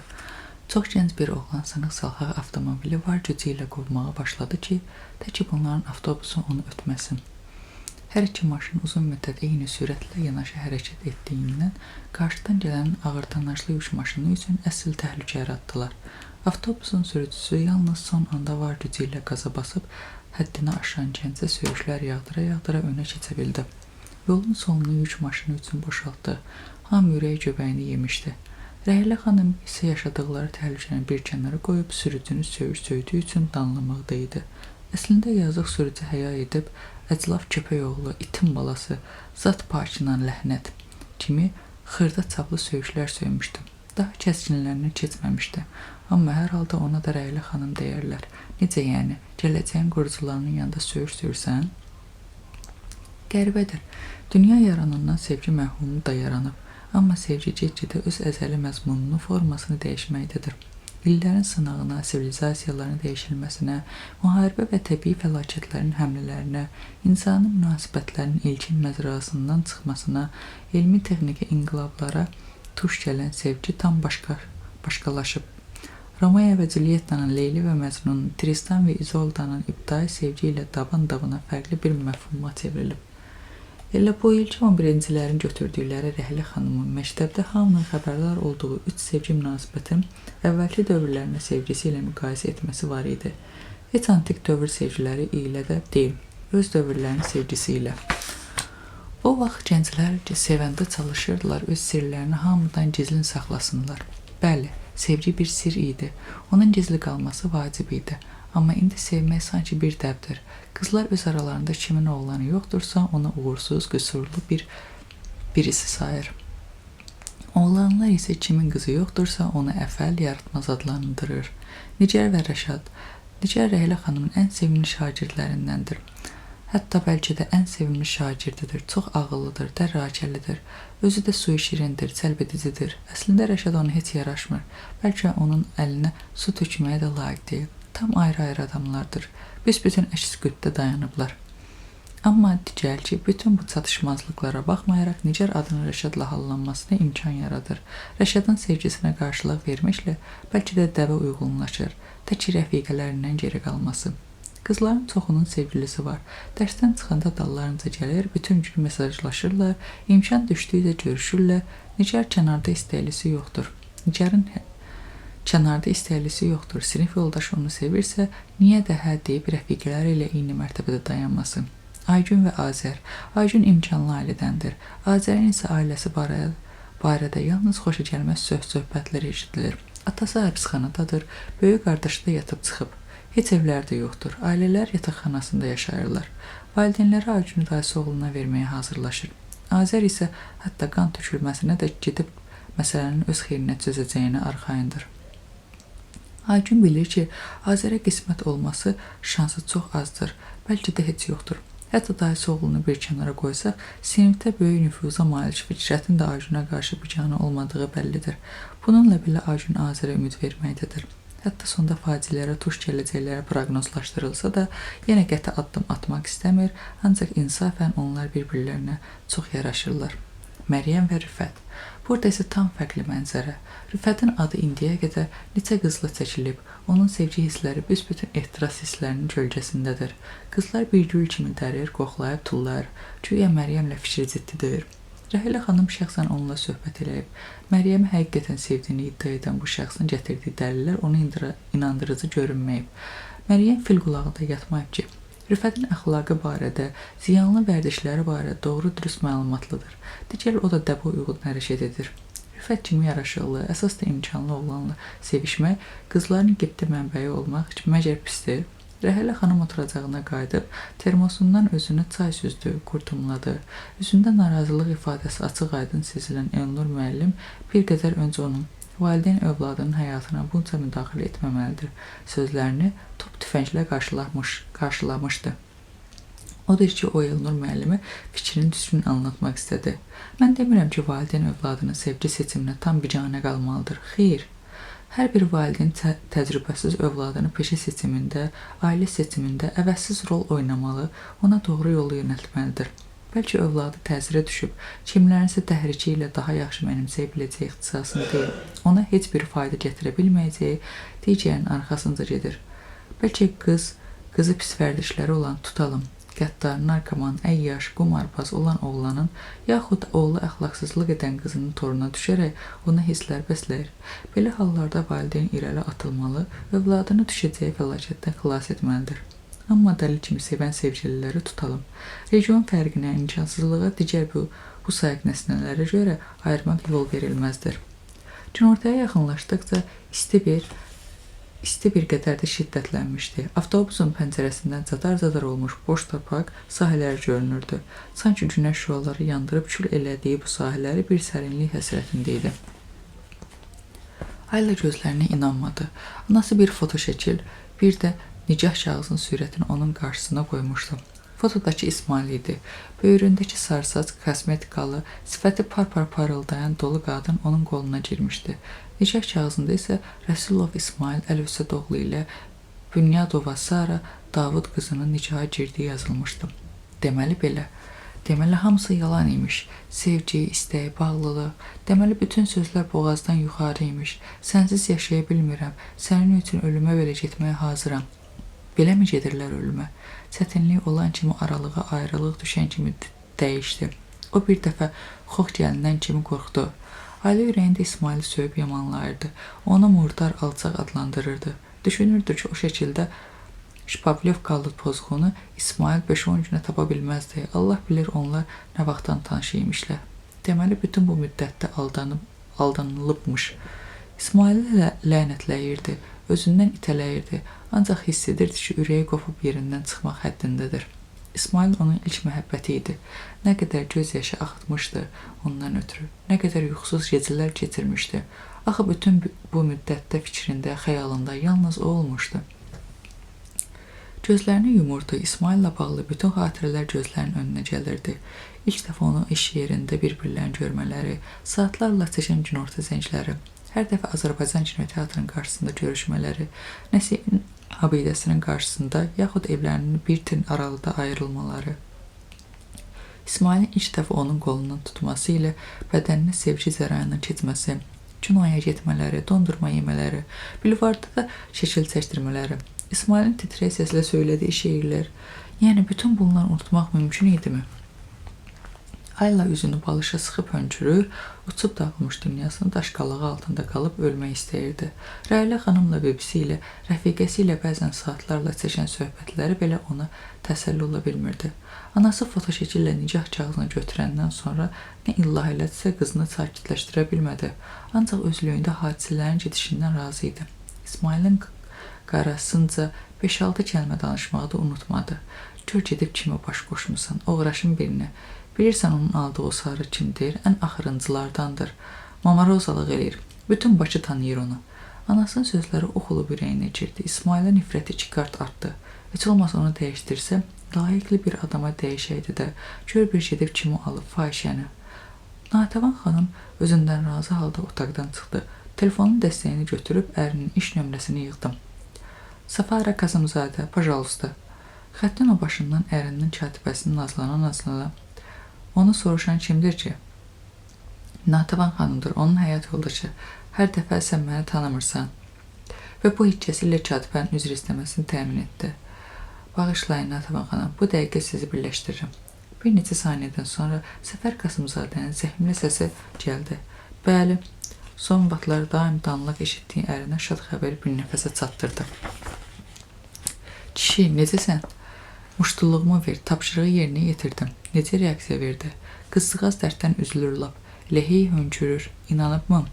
Speaker 1: Çox gənc bir oğlan sınıq-salxaq avtomobili var gücü ilə qovmağa başladı ki, təki bunların avtobusu onu ötməsin. Hər iki maşın uzun müddət eyni sürətlə yanaşı hərəkət etdiyindən qarşıdan gələn ağır tonajlı yük maşını üçün əsl təhlükə yaratdılar. Avtobusun sürücüsü yalnız son anda var gücü ilə qaza basıb, həddini aşan gəncə söyüşlər yağdıra-yağdıra önə keçə bildi. Yolun solunu yük maşını üçün boşaltdı. Hamı ürək göbəyini yemişdi. Rəhlə xanım isə yaşadıqları təhlükəni bir kənara qoyub sürücünü söyüş-söydüyü üçün danlamaqda idi. Əslində yazıq sürücü həya edib, əclaf köpək oğlu, itin balası, zat pakinan ləhnət kimi xırda çaplı söyüşlər söymüşdü. Daha kəskinlərini keçməmişdi. Amma hər halda ona da Rəhlə xanım deyərlər. Necə yəni, gələcəyin qurucularının yanında söyüş sürsən? Qəribədir. Dünya yaranandan sevgi məhvumu da yaranıb. Amma sevgi get-gedə öz əzəli məzmununu, formasını dəyişməkdədir. İllərin sınağına, sivilizasiyaların dəyişilməsinə, müharibə və təbii fəlakətlərin həmlələrinə, insani münasibətlərin ilkin məzrasından çıxmasına, elmi-texniki inqilablara tuş gələn sevgi tam başqalaşıb. Romeo və Juliettanın Leyli və Məcnun, Tristan və Isoldanın ibtidai sevgi ilə daban-dabana fərqli bir məfhuma çevrilib. Elə bu ilki 11-cilərin götürdükləri Rəhlə xanımın məktəbdə hamının xəbərdar olduğu 3 sevgi münasibətin əvvəlki dövrlərinə sevgisi ilə müqayisə etməsi var idi. Heç antik dövr sevgiləri ilə də deyil, öz dövrlərinin sevgisi ilə. O vaxt gənclər sevəndə çalışırdılar öz sirlərini hamıdan gizlin saxlasınlar. Bəli, sevgi bir sir idi, onun gizli qalması vacib idi. Amma indi sevmək sanki bir dəbdir. Qızlar öz aralarında kimin oğlanı yoxdursa, ona uğursuz, qüsurlu birisi sayır. Oğlanlar isə kimin qızı yoxdursa, onu əfəl, yaratmaz adlandırır. Nigar və Rəşad, Nigar Rəhlə xanımın ən sevimli şagirdlərindəndir. Hətta bəlkə də ən sevimli şagirdidir. Çox ağıllıdır, dərrakəlidir. Özü də suyu şirindir, cəlbedicidir. Əslində Rəşad ona heç yaraşmır. Bəlkə onun əlinə su tökməyə də layiq deyil. Tam ayrı-ayrı adamlardır. Büsbütün əks qütbdə dayanıblar. Amma digər ki, bütün bu çatışmazlıqlara baxmayaraq Nigar adının Rəşadla hallanmasına imkan yaradır. Rəşadın sevgisinə qarşılıq verməklə bəlkə də dəvə uyğunlaşır. Tək rəfiqələrindən geri qalması. Qızların çoxunun sevgilisi var. Dərsdən çıxanda dallarınca gəlir, bütün gün mesajlaşırlar, imkan düşdükcə görüşürlər. Nigar kənarda istəylisi yoxdur. Sinif yoldaşı onu sevirsə, niyə də hə deyib rəfiqələri ilə eyni mərtəbədə dayanmasın? Aygün və Azər. Aygün imkanlı ailədəndir. Azərin isə ailəsi barədə yalnız xoşagəlməz söhbətlər eşidilir. Atası həbsxanadadır, böyük qardaşı da yatıb çıxıb. Heç evlərdə yoxdur. Ailələr yataqxanasında yaşayırlar. Valideynləri Aygünü dayısı oğluna verməyə hazırlaşır. Azər isə hətta qan tökülməsinə də gedib məsələnin öz xeyrinə çözəcəyinə arxayındır. Aygün bilir ki, Azərə qismət olması şansı çox azdır, bəlkə də heç yoxdur. Hətta dayısı oğlunu bir kənara qoysaq, sinifdə böyük nüfuza malik fikrətin də Aygünə qarşı biganə olmadığı bəllidir. Bununla belə Aygün Azərə ümid verməkdədir. Hətta sonda faciələrə tuş gələcəklərə proqnozlaşdırılsa da, yenə qəti addım atmaq istəmir, ancaq insafən onlar bir-birlərinə çox yaraşırlar. Məryəm və Rüfət. Burada isə tam fərqli mənzərə. Rüfətin adı indiyə qədər neçə qızla çəkilib, onun sevgi hissləri büsbütün ehtiras hisslərinin kölgəsindədir. Qızlar bir gül kimi dərir, qoxlayıb tullayır, güya Məryəmlə fikir ciddidir. Rəhlə xanım şəxsən onunla söhbət eləyib. Məryəmi həqiqətən sevdiyini iddia edən bu şəxsin gətirdiyi dəlillər onu inandırıcı görünməyib. Məryəm fil qulağında yatmayıb ki, Rüfətin əxlaqı barədə, ziyanlı vərdişləri barədə doğru-dürüst məlumatlıdır. Digər o da dəbə uyğun hərəkət edir. Rüfət kimi yaraşıqlı, əsas da imkanlı oğlanla sevişmək, qızların qibtə mənbəyi olmaq məgər pisdir. Rəhlə xanım oturacağına qayıdıb, termosundan özünü çay süzdü, qurtumladı. Üzündə narazılıq ifadəsi açıq-aydın sezilən Elnur müəllim bir qədər öncə onun valideyn övladının həyatına bunca müdaxilə etməməlidir sözlərini top tüfənglə qarşılamışdı. Odur ki, o Elnur müəllimi fikrini düzgün anlatmaq istədi. Mən demirəm ki, valideyn övladının sevgi seçiminə tam biganə qalmalıdır. Xeyr. Hər bir valideyn təcrübəsiz övladını peşə seçimində, ailə seçimində əvəzsiz rol oynamalı, ona doğru yolu yönəltməlidir. Bəlkə övladı təsirə düşüb, kimlərinsə təhriki ilə daha yaxşı mənimsəyə biləcəyi ixtisasını deyil, ona heç bir fayda gətirə bilməyəcəyi digərinin arxasınca gedir. Bəlkə qızı pis vərdişləri olan tutalım, qəddar, narkoman, əyyaş, qumarbaz olan oğlanın, yaxud oğlu əxlaqsızlıq edən qızının toruna düşərək ona hisslər bəsləyir. Belə hallarda valideyn irəli atılmalı, övladını düşəcəyi fəlakətdən xilas etməlidir. Amma dəli kimi sevən sevgililəri tutalım. Region fərqinə, imkansızlığa digər bu sayıq nəsnələrə görə ayırmaq yol verilməzdir. Günortaya yaxınlaşdıqca isti bir qədər də şiddətlənmişdi. Avtobusun pəncərəsindən cadar-cadar olmuş boş torpaq sahələri görünürdü. Sanki günəş şüaları yandırıb kül elədiyi bu sahələri bir sərinlik həsrətində idi. Ayla gözlərinə inanmadı. Anası bir foto şəkil, bir də nicah kağızının sürətini onun qarşısına qoymuşdu. Fotodakı İsmail idi. Böyründəki sarsaç, kosmetikalı, sifəti par-par parıldayan dolu qadın onun qoluna girmişdi. Nicah kağızında isə Rəsulov İsmail Əlvəsədoğlu ilə Bünyadova Sara Davud qızının nikaha girdiyi yazılmışdı. Deməli hamısı yalan imiş. Sevgi, istək, bağlılıq. Deməli bütün sözlər boğazdan yuxarı imiş. Sənsiz yaşaya bilmirəm. Sənin üçün ölümə belə getməyə hazıram. Belə mi gedirlər ölümə? Çətinlik olan kimi aralığa ayrılıq düşən kimi dəyişdi. O bir dəfə xox gəlindən kimi qorxdu. Ailə ürəyində İsmaili söyüb yamanlayırdı. Onu murdar alçaq adlandırırdı. Düşünürdü ki, o şəkildə Şpavlyovkalı pozğunu İsmail 5-10 günə tapa bilməzdi. Allah bilir onlar nə vaxtdan tanış imişlər. Deməli bütün bu müddətdə aldanılıbmış. İsmaili lənətləyirdi, özündən itələyirdi. Ancaq hiss edirdi ki, ürəyi qopub yerindən çıxmaq həddindədir. İsmail onun ilk məhəbbəti idi. Nə qədər göz yaşı axıtmışdı ondan ötürü. Nə qədər yuxusuz gecələr keçirmişdi. Axı bütün bu müddətdə fikrində, xəyalında yalnız o olmuşdu. Gözlərini yumurdu. İsmaillə bağlı bütün xatirələr gözlərinin önünə gəlirdi. İlk dəfə onu iş yerində bir-birlərini görmələri, saatlarla çəkən günorta zəngləri, hər dəfə Azərbaycan kinoteatrının qarşısında görüşmələri, Nəsirin abidəsinin qarşısında, yaxud evlərinin bir tin aralıda ayrılmaları. İsmailin ilk dəfə onun qolundan tutması ilə bədəninə sevgi zərayının keçməsi, kinoya getmələri, dondurma yemələri, bulvarda da şəkil çəkdirmələri, İsmailin titrək səslə söylədiyi şeirlər, yəni bütün bunları unutmaq mümkün idimi? Ayla üzünü balışa sıxıb hönkürür, uçub dağılmış dünyasının daşqalağı altında qalıb ölmək istəyirdi. Rəylə xanımla bibisi ilə, rəfiqəsi ilə bəzən saatlarla çəkən söhbətləri belə ona təsəlli ola bilmirdi. Anası fotoşəkillə nicah kağızını götürəndən sonra nə illah elədirsə qızını sakitləşdirə bilmədi. Ancaq özlüyündə hadisələrin gedişindən razı idi. İsmailin qarasınca 5-6 kəlmə danışmağı da unutmadı. Gör gedib kimi baş qoşmusan, uğraşın birini. Bilirsən onun aldığı o sarı kimdir? Ən axırıncılardandır. Mamarozalıq eləyir. Bütün Bakı tanıyır onu. Anasının sözləri oxulub ürəyinə girdi. İsmailə nifrəti 2 qat artdı. Heç olmasa onu dəyişdirsə, layiqli bir adama dəyişəydi də, gör bir gedib kimi alıb fahişəni. Natəvan xanım özündən razı halda otaqdan çıxdı. Telefonun dəstəyini götürüb ərinin iş nömrəsini yığdım. Safara Kazımzadə, pajalusta. Xəttin o başından ərinin katibəsini nazlana onu soruşan kimdir ki? Natəvan xanımdır, onun həyat yoldaşı. Hər dəfə sən məni tanımırsan. Və bu hiccəsi ilə katibənin üzr istəməsini təmin etdi. Bağışlayın Natəvan xanım, bu dəqiqə sizi birləşdirirəm. Bir neçə saniyədən sonra Səfər Qasımzadənin zəhmli səsi gəldi. Bəli, son vaxtlar daim danlıq eşitdiyi ərinə şad xəbəri bir nəfəsə çatdırdı. Kişi, necəsən? Muştuluğumu ver, tapşırığı yerinə yetirdim. Necə reaksiya verdi? Qızcığaz dərddən üzülür lap. Lehey hönkürür. İnanıbmı?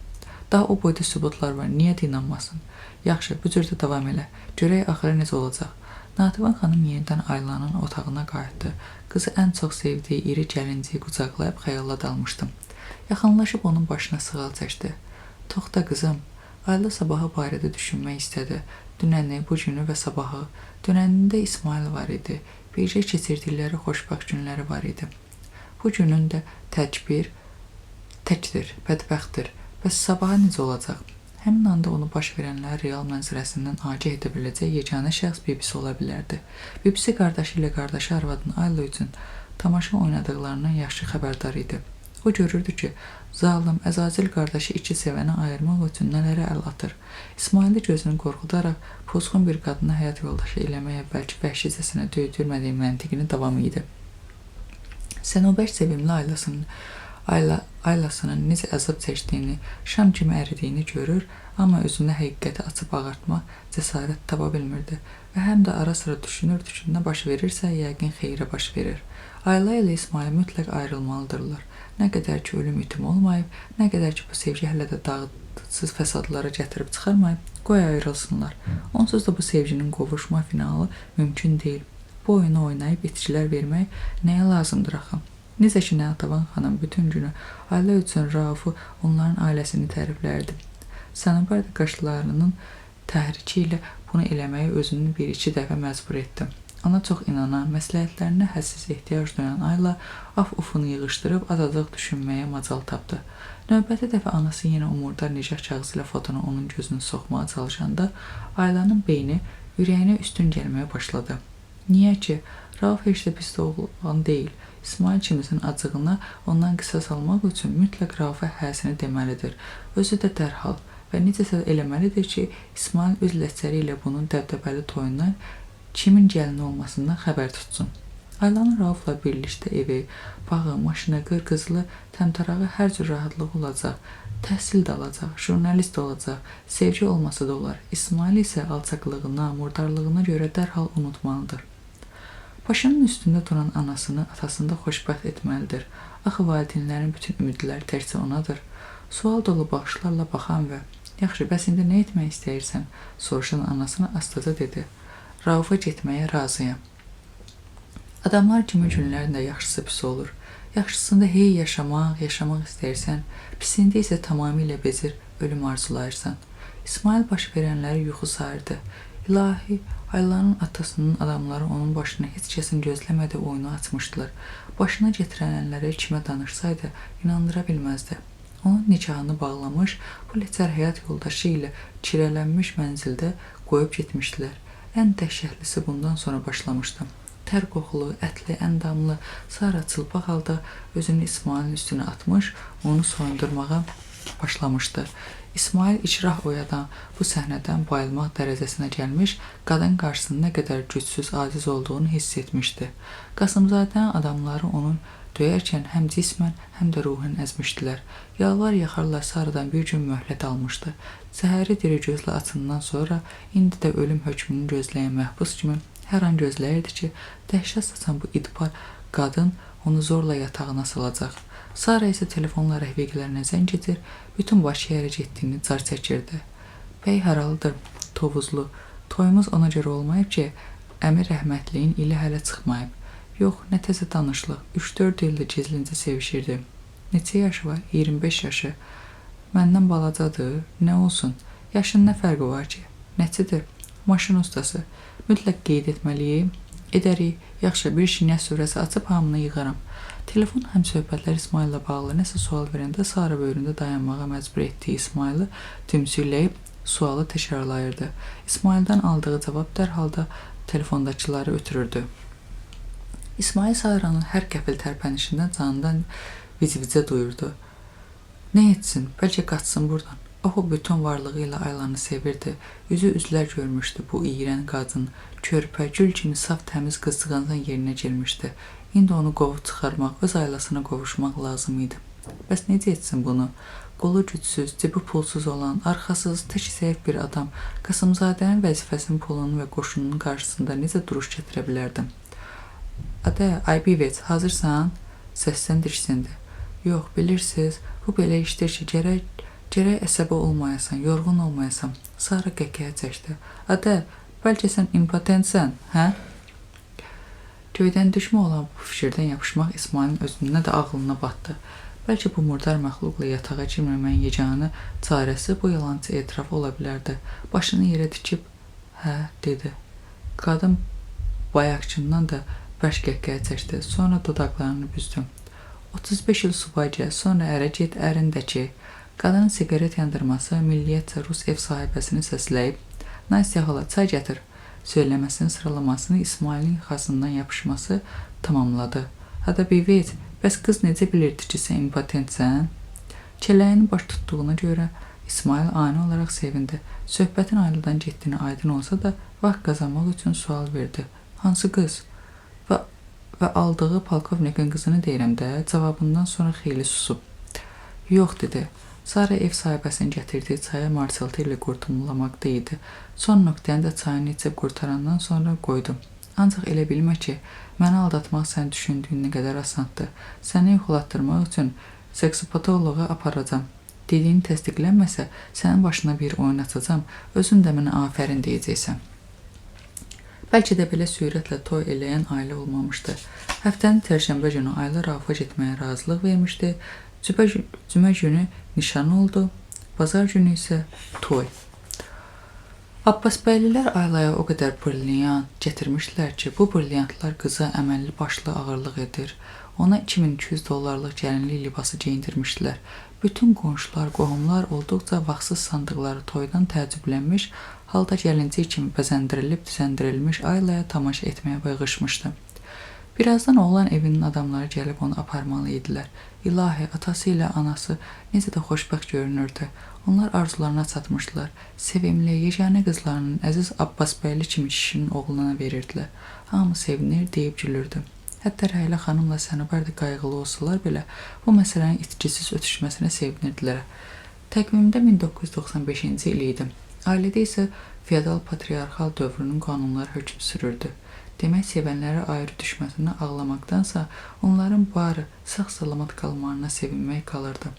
Speaker 1: Daha o boyda sübutlar var. Niyə də inanmasın? Yaxşı, bu cürdə davam elə. Görək axırı necə olacaq? Natəvan xanım yenidən Aylanın otağına qayıtdı. Qızı ən çox sevdiyi iri gəlinciyi qucaqlayıb xəyala dalmışdım. Yaxınlaşıb onun başına sığal çəkdi. Toxta qızım. Ayla sabahı barədə düşünmək istədi. Dünəni, bu günü və sabahı. Dünənində İsmail var idi. Bircə keçirdikləri xoşbaxt günləri var idi. Bu günün də təkdir, bədbəxtdir. Bəs sabaha necə olacaq? Həmin anda onu baş verənlər real mənzərəsindən agah edə biləcək yeganə şəxs bibisi ola bilərdi. Bibisi qardaşı ilə qardaşı arvadının Ayla üçün tamaşa oynadıqlarından yaxşı xəbərdar idi. O görürdü ki, zalım Əzazil qardaşı iki sevəni ayırmaq üçün nələrə əl atır. İsmail də gözünü qorxudaraq pozğun bir qadına həyat yoldaşı eləmək əvvəlki vəhşicəsinə döydürmədiyi məntiqini davam idi. Sənubər sevimli ailasının necə əzab çəkdiyini, şam kimi əridiyini görür, amma özünə həqiqəti açıb ağartmaq cəsarət tapa bilmirdi və həm də ara sıra düşünürdü ki, nə baş verirsə, yəqin xeyrə baş verir. Ayla ilə İsmail mütləq ayrılmalıdırlar. Nə qədər ki, ölüm itim olmayıb, nə qədər ki, bu sevgi hələ də dağıtsız fəsadlara gətirib çıxarmayıb, qoy ayrılsınlar. Onsuz da bu sevginin qovuşma finalı mümkün deyil. Bu oyunu oynayıb itkilər vermək nəyə lazımdır axı? Necə ki, Natavan xanım bütün günü Ayla üçün Raufu, onların ailəsini təriflərdi. Sənubər də qaşlarının təhriki ilə bunu eləməyə özünü bir-iki dəfə məcbur etdi. Ona çox inanan, məsləhətlərinə həssiz ehtiyac duyan Ayla af-ufunu yığışdırıb azacıq düşünməyə macal tapdı. Növbəti dəfə anası yenə umurdar nicah kağızı ilə fotonu onun gözünü soxmağa çalışanda Aylanın beyni ürəyinə üstün gəlməyə başladı. Niyə ki, Rauf heç də pis oğlan deyil. İsmail kimizin acığına ondan qisas almaq üçün mütləq Raufa həsini deməlidir. Özü də dərhal və necəsə eləməlidir ki, İsmail öz ləçəri ilə bunun dəbdəbəli toyundan kimin gəlini olmasından xəbər tutsun. Aylanın Raufla birlikdə evi, bağı, maşını, qırqızlı, təmtərağı hər cür rahatlıq olacaq, təhsil də alacaq, jurnalist olacaq, sevgi olması da olar. İsmail isə alçaqlığına, murdarlığına görə dərhal unutmalıdır. Başının üstündə duran anasını, atasını da xoşbəxt etməlidir. Axı valideynlərin bütün ümidləri təkcə onadır. Sual dolu baxışlarla baxan və yaxşı, bəs indi nə etmək istəyirsən? Soruşan anasına astaca dedi. Raufa getməyə razıyam. Adamlar kimi günlərində yaxşısı pis olur. Yaxşısında hey yaşamaq istəyirsən, pisində isə tamamilə bezir, ölüm arzulayırsan. İsmail baş verənləri yuxu sayırdı. İlahi, Aylanın atasının adamları onun başına heç kəsin gözləmədiyi oyunu açmışdılar. Başına gətirənləri kimə danışsaydı, inandıra bilməzdi. Onun nikahını bağlamış, bu ləçər həyat yoldaşı ilə kirələnmiş mənzildə qoyub getmişdilər. Ən dəhşətlisi bundan sonra başlamışdı. Tər qoxulu, ətli, əndamlı, sarı çılpaq halda özünü İsmailin üstünə atmış, onu soyundurmağa başlamışdı. İsmail icrah oyadan bu səhnədən bayılmaq dərəcəsinə gəlmiş, qadın qarşısında nə qədər gücsüz, aciz olduğunu hiss etmişdi. Qasımzadənin adamları onun döyərkən həm cismən, həm də ruhən əzmişdilər. Yalvar yaxarlar sarıdan bir gün möhlət almışdı. Zəhəri diri gözlə açından sonra indi də ölüm hökmünü gözləyən məhbus kimi hər an gözləyirdi ki, dəhşət saçan bu idbar qadın onu zorla yatağına salacaq. Sara isə telefonla rəfiqlərinə zəng edir, bütün başı yerə getdiyini car çəkirdi. Bəy haralıdır, Tovuzlu. Toyumuz ona görə olmayıb ki, əmi rəhmətliyin ili hələ çıxmayıb. Yox, nə təzə tanışlıq. 3-4 ildir gizlincə sevişirdi. Neçə yaşı var? 25 yaşı. Məndən balacadır. Nə olsun? Yaşın nə fərqi var ki? Nəçidir? Maşın ustası. Mütləq qeyd etməliyim. Edərik. Yaxşı, bir şinyə surəsi açıb hamını yığaram. Telefon həmsöhbətlər İsmail'la bağlı nəsə sual verəndə Sara böyründə dayanmağa məcbur etdiyi İsmail'ı tümsüyləyib sualı təkrarlayırdı. İsmail'dən aldığı cavab dərhal da telefondakıları ötürürdü. İsmail Sara'nın hər qəfil tərpənişindən canından vicvicə duyurdu. Nə etsin, bəlkə qaçsın buradan. O bütün varlığı ilə Aylanı sevirdi. Üzü üzlər görmüşdü bu iyrən qadın. Körpə, gül kimi saf təmiz qızcığazın yerinə girmişdi. İndi onu qovub çıxarmaq, öz ailəsinə qovuşmaq lazım idi. Bəs necə etsin bunu? Qolu gücsüz, cibi pulsuz olan, arxasız, tək zəif bir adam Qasımzadənin vəzifəsinin pulunun və qoşununun qarşısında necə duruş gətirə bilərdim? Adə, Aybiveç, hazırsan? Səsdən diksindi. Yox, bilirsiniz, bu belə işdir ki, gərək əsəbi olmayasan, yorğun olmayasan. Sara qəhqəhə çəkdi. Adə, bəlkə sən impotentsən, hə? Göydən düşmə olan bu fikirdən yapışmaq İsmailin özünə də ağlına batdı. Bəlkə bu murdar məxluqla yatağa girməməyin yeganə çarəsi bu yalancı etiraf ola bilərdi. Başını yerə tikib, hə, dedi. Qadın bayaqçından da bərk qəhqəhə çəkdi. Sonra dodaqlarını büzdü. 35 il subayca, sonra ərə get, ərindəki. Qadının siqaret yandırması milliyyətcə Rus ev sahibəsini səsləyib, Nastya hala çay gətir söyləməsinin sıralamasını İsmailin yaxasından yapışması tamamladı. Hada Bivet, Bəs qız necə bilirdi ki, sən impotentsən? Çələyini baş tutduğuna görə İsmail ani olaraq sevindi. Söhbətin ailədən getdiyini aydın olsa da, vaxt qazanmaq üçün sual verdi. Hansı qız? Və aldığı polkovnikin qızını deyirəm də, cavabından sonra xeyli susub. Yox, dedi. Sara ev sahibəsinin gətirdiyi çaya marçıltı ilə qurtumlamaqda idi. Son nöqtəni də çayını içib qurtarandan sonra qoydu. Ancaq elə bilmə ki, məni aldatmaq sən düşündüyün qədər asandır. Səni yuxulatdırmaq üçün seksopatoloğa aparacam. Dediyin təsdiqlənməsə, sənin başına bir oyun açacam, özün də mənə afərin deyəcəksən. Bəlkə də belə sürətlə toy eləyən ailə olmamışdı. Həftənin tərşənbə günü ailə Raufa getməyə razılıq vermişdi. Cümə günü nişan oldu, bazar günü isə toy. Abbasbəylilər ailaya o qədər brilyant gətirmişdilər ki, bu brilyantlar qıza əməlli başlı ağırlıq edir. Ona $2200 gəlinlik libası geyindirmişdilər. Bütün qonşular, qohumlar olduqca vaxtsız sandıqları toydan təəccüblənmiş, halda gəlincik kimi bəzəndirilib düzəndirilmiş ailaya tamaşa etməyə bayğışmışdı. Birazdan oğlan evinin adamları gəlib onu aparmalı idilər. İlahi, atası ilə anası necə də xoşbəxt görünürdü. Onlar arzularına çatmışdılar. Sevimli, yeganə qızlarının əziz Abbasbəyli kimi kişinin oğluna verirdilər. Hamı sevinir, deyib gülürdü. Hətta Rəhlə xanımla Sənubər də qayğılı olsalar belə, bu məsələnin itkisiz ötüşməsinə sevinirdilər. Təqvimdə 1995-ci il idi. Ailədə isə feodal patriarxal dövrünün qanunları hökm sürürdü. Demək, sevənlərə ayrı düşməsini ağlamaqdansa, onların barı sağ-salamat qalmalarına sevinmək qalırdı.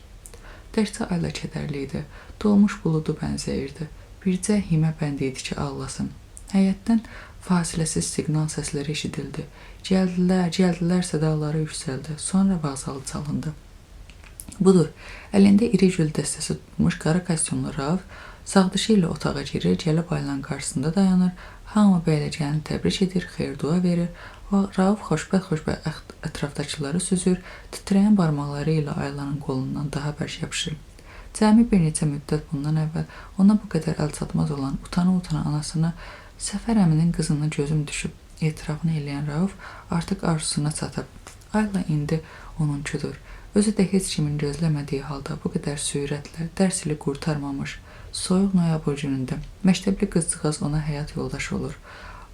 Speaker 1: Dərsə ailə kədərli idi, dolmuş buludu bənzəyirdi. Bircə himə bənd idi ki, ağlasın. Həyətdən fasiləsiz siqnal səsləri eşidildi. Gəldilər sədaları yüksəldi, sonra vağzalı çalındı. Budur, əlində iri gül dəstəsi tutmuş qara kostyumlu Rauf, sağdışı ilə otağa girir, gəlib ailənin qarşısında dayanır, hamı bəyləcəni təbrik edir, xeyir-dua verir. Rauf xoşbəxt ətrafdakıları süzür, titrəyən barmaqları ilə ailənin qolundan daha bərk yapışır. Cəmi bir neçə müddət bundan əvvəl ona bu qədər əlçatmaz olan utana-utana anasına Səfər əminin qızına gözüm düşüb etirafını eləyən Rauf artıq arzusuna çatıb. Ayla indi onunkudur. Özü də heç kimin gözləmədiyi halda bu qədər sürətlə dərs ili qurtarmamış. Soyuq noyabr günündə məktəbli qızcığaz ona həyat yoldaşı olur.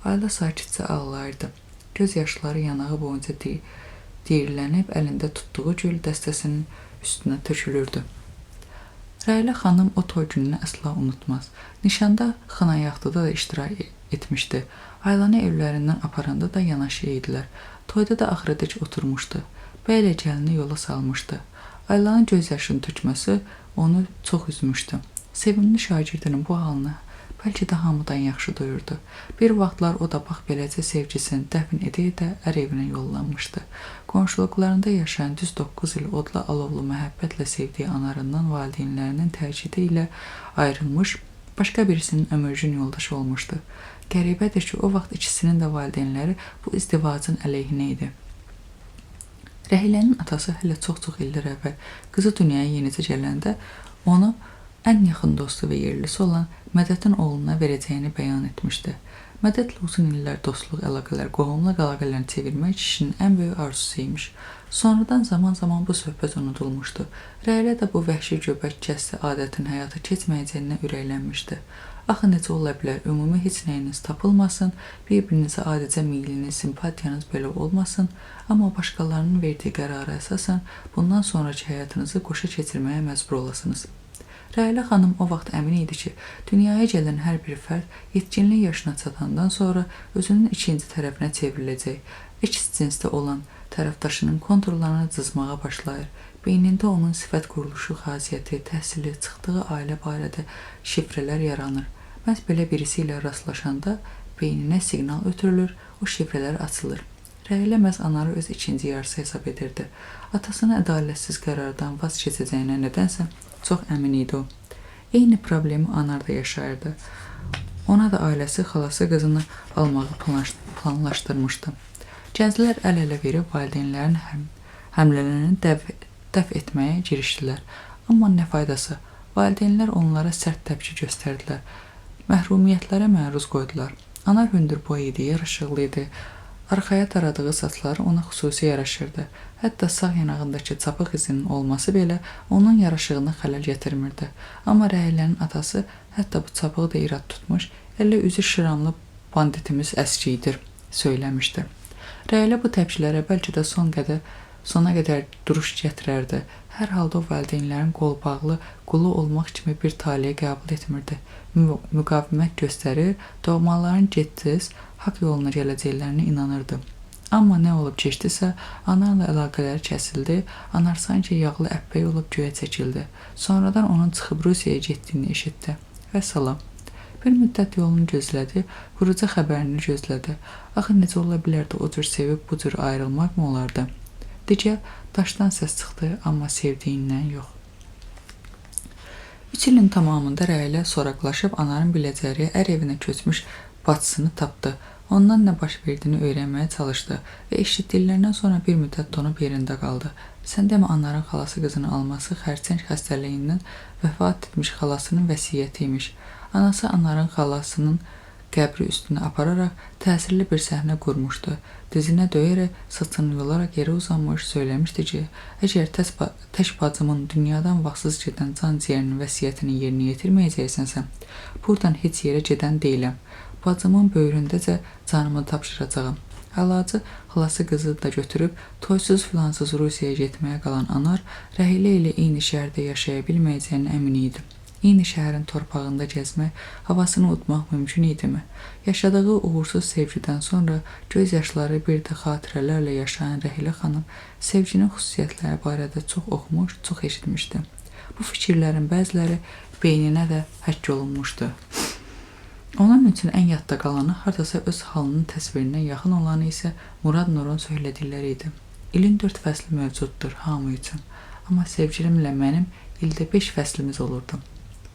Speaker 1: Ayla sakitcə ağlayırdı. Göz yaşları yanağı boyunca diyirlənib əlində tutduğu gül dəstəsinin üstünə tökülürdü. Rəhlə xanım o toy gününü əsla unutmaz. Nişanda Xanayaxtıda da iştirak etmişdi. Aylanı evlərindən aparanda da yanaşı idilər. Toyda da axırıdək oturmuşdu. Bəylə gəlini yola salmışdı. Aylanın göz yaşını tökməsi onu çox üzmüşdü. Sevimli şagirdinin bu halını bəlkə də hamıdan yaxşı duyurdu. Bir vaxtlar o da bax beləcə sevgisini dəfn edə-edə ər evinə yollanmışdı. Qonşuluqlarında yaşayan düz 9 il odla alovlu məhəbbətlə sevdiyi anarından valideynlərinin təkidi ilə ayrılmış, başqa birisinin ömürcün yoldaşı olmuşdu. Qəribədir ki, o vaxt ikisinin də valideynləri bu izdivacın əleyhinə idi. Rəhlənin atası hələ çox-çox illər əvvəl qızı dünyaya yenicə gələndə onu ən yaxın dostu və yerlisi olan Mədətin oğluna verəcəyini bəyan etmişdi. Mədətlə uzun illər dostluq əlaqələr, qohumluq əlaqələrini çevirmək kişinin ən böyük arzusu imiş. Sonradan zaman-zaman bu söhbət unudulmuşdu. Rəhlə də bu vəhşi göbək kəssi adətin həyata keçməyəcəyindən ürəklənmişdi. Axı necə ola bilər, ümumi heç nəyiniz tapılmasın, bir-birinizə adicə meyliniz, simpatiyanız belə olmasın, amma başqalarının verdiyi qərara əsasən bundan sonraki həyatınızı qoşa keçirməyə məcbur olasınız. Rəhlə xanım o vaxt əmin idi ki, dünyaya gələn hər bir fərd yetkinlik yaşına çatandan sonra özünün ikinci tərəfinə çevriləcək. İkiz cinsdə olan tərəfdaşının konturlarını cızmağa başlayır. Beynində onun sifət quruluşu, xasiyyəti, təhsili, çıxdığı ailə barədə şifrələr yaranır. Məhz belə birisi ilə rastlaşanda beyninə siqnal ötürülür, o şifrələr açılır. Rəhlə məhz anarı öz ikinci yarısı hesab edirdi. Atasının ədalətsiz qərardan vaz keçəcəyinə nədənsə çox əmin idi o. Eyni problemi anar da yaşayırdı. Ona da ailəsi, xalası qızını almağı planlaşdırmışdı. Gənclər əl-ələ verib valideynlərin həmlələrini dəf etməyə girişdilər. Amma nə faydası? Valideynlər onlara sərt təpki göstərdilər. Məhrumiyyətlərə məruz qoydular. Ana hündür boy idi, yaraşıqlı idi. Arxaya taradığı saçları ona xüsusi yaraşırdı. Hətta sağ yanağındakı çapıq izinin olması belə onun yaraşığına xələl gətirmirdi. Amma Rəhiylənin atası hətta bu çapığı da irad tutmuş, elə üzü şıramlı banditimiz əskidir, söyləmişdi. Rəhilə bu təpkilərə bəlkə də sona qədər duruş gətirərdi. Hər halda o valideynlərin qolbağlı qulu olmaq kimi bir taliyə qəbul etmirdi. Müqavimət göstərir, doğmaların gec-tez haqq yoluna gələcəklərinə inanırdı. Amma nə olub keçdisə, anarla əlaqələri kəsildi, anar sanki yağlı əppək olub göyə çəkildi. Sonradan onun çıxıb Rusiyaya getdiyini eşitdi. Və salam. Bir müddət yolunu gözlədi, vurucu xəbərini gözlədi. Axı necə ola bilərdi o cür sevib bu cür ayrılmaq mı olardı? Digə daşdan səs çıxdı, amma sevdiyindən yox. 3 ilin tamamında Rəhilə soraqlaşıb anarın biləcəri ər evinə köçmüş bacısını tapdı. Ondan nə baş verdiyini öyrənməyə çalışdı və eşitdiklərindən sonra bir müddət donub yerində qaldı. Sən demə anarın xalası qızını alması xərçəng xəstəliyindən vəfat etmiş xalasının vəsiyyəti imiş. Anası anarın xalasının qəbri üstünə apararaq təsirli bir səhnə qurmuşdu. Dizinə döyərək, saçını yolaraq yerə uzanmış, söyləmişdi ki, əgər tək bacımın dünyadan vaxtsız gedən can ciyərinin vəsiyyətini yerinə yetirməyəcəksənsə, buradan heç yerə gedən deyiləm. Bacımın böyründəcə canımı tapşıracağam. Əlacı xalası qızı da götürüb, toysuz filansız Rusiyaya getməyə qalan anar Rəhilə ilə eyni şəhərdə yaşaya bilməyəcəyini əmin idi. Eyni şəhərin torpağında gəzmək, havasını udmaq mümkün idimi? Yaşadığı uğursuz sevgidən sonra göz yaşları bir də xatirələrlə yaşayan Rəhilə xanım sevginin xüsusiyyətləri barədə çox oxumuş, çox eşitmişdi. Bu fikirlərin bəziləri beyninə də həkk olunmuşdu. Onun üçün ən yadda qalanı, hardasa öz halının təsvirinə yaxın olanı isə Murad Nurun söylədikləri idi. İlin 4 fəsli mövcuddur hamı üçün. Amma sevgilimlə mənim ildə 5 fəslimiz olurdu.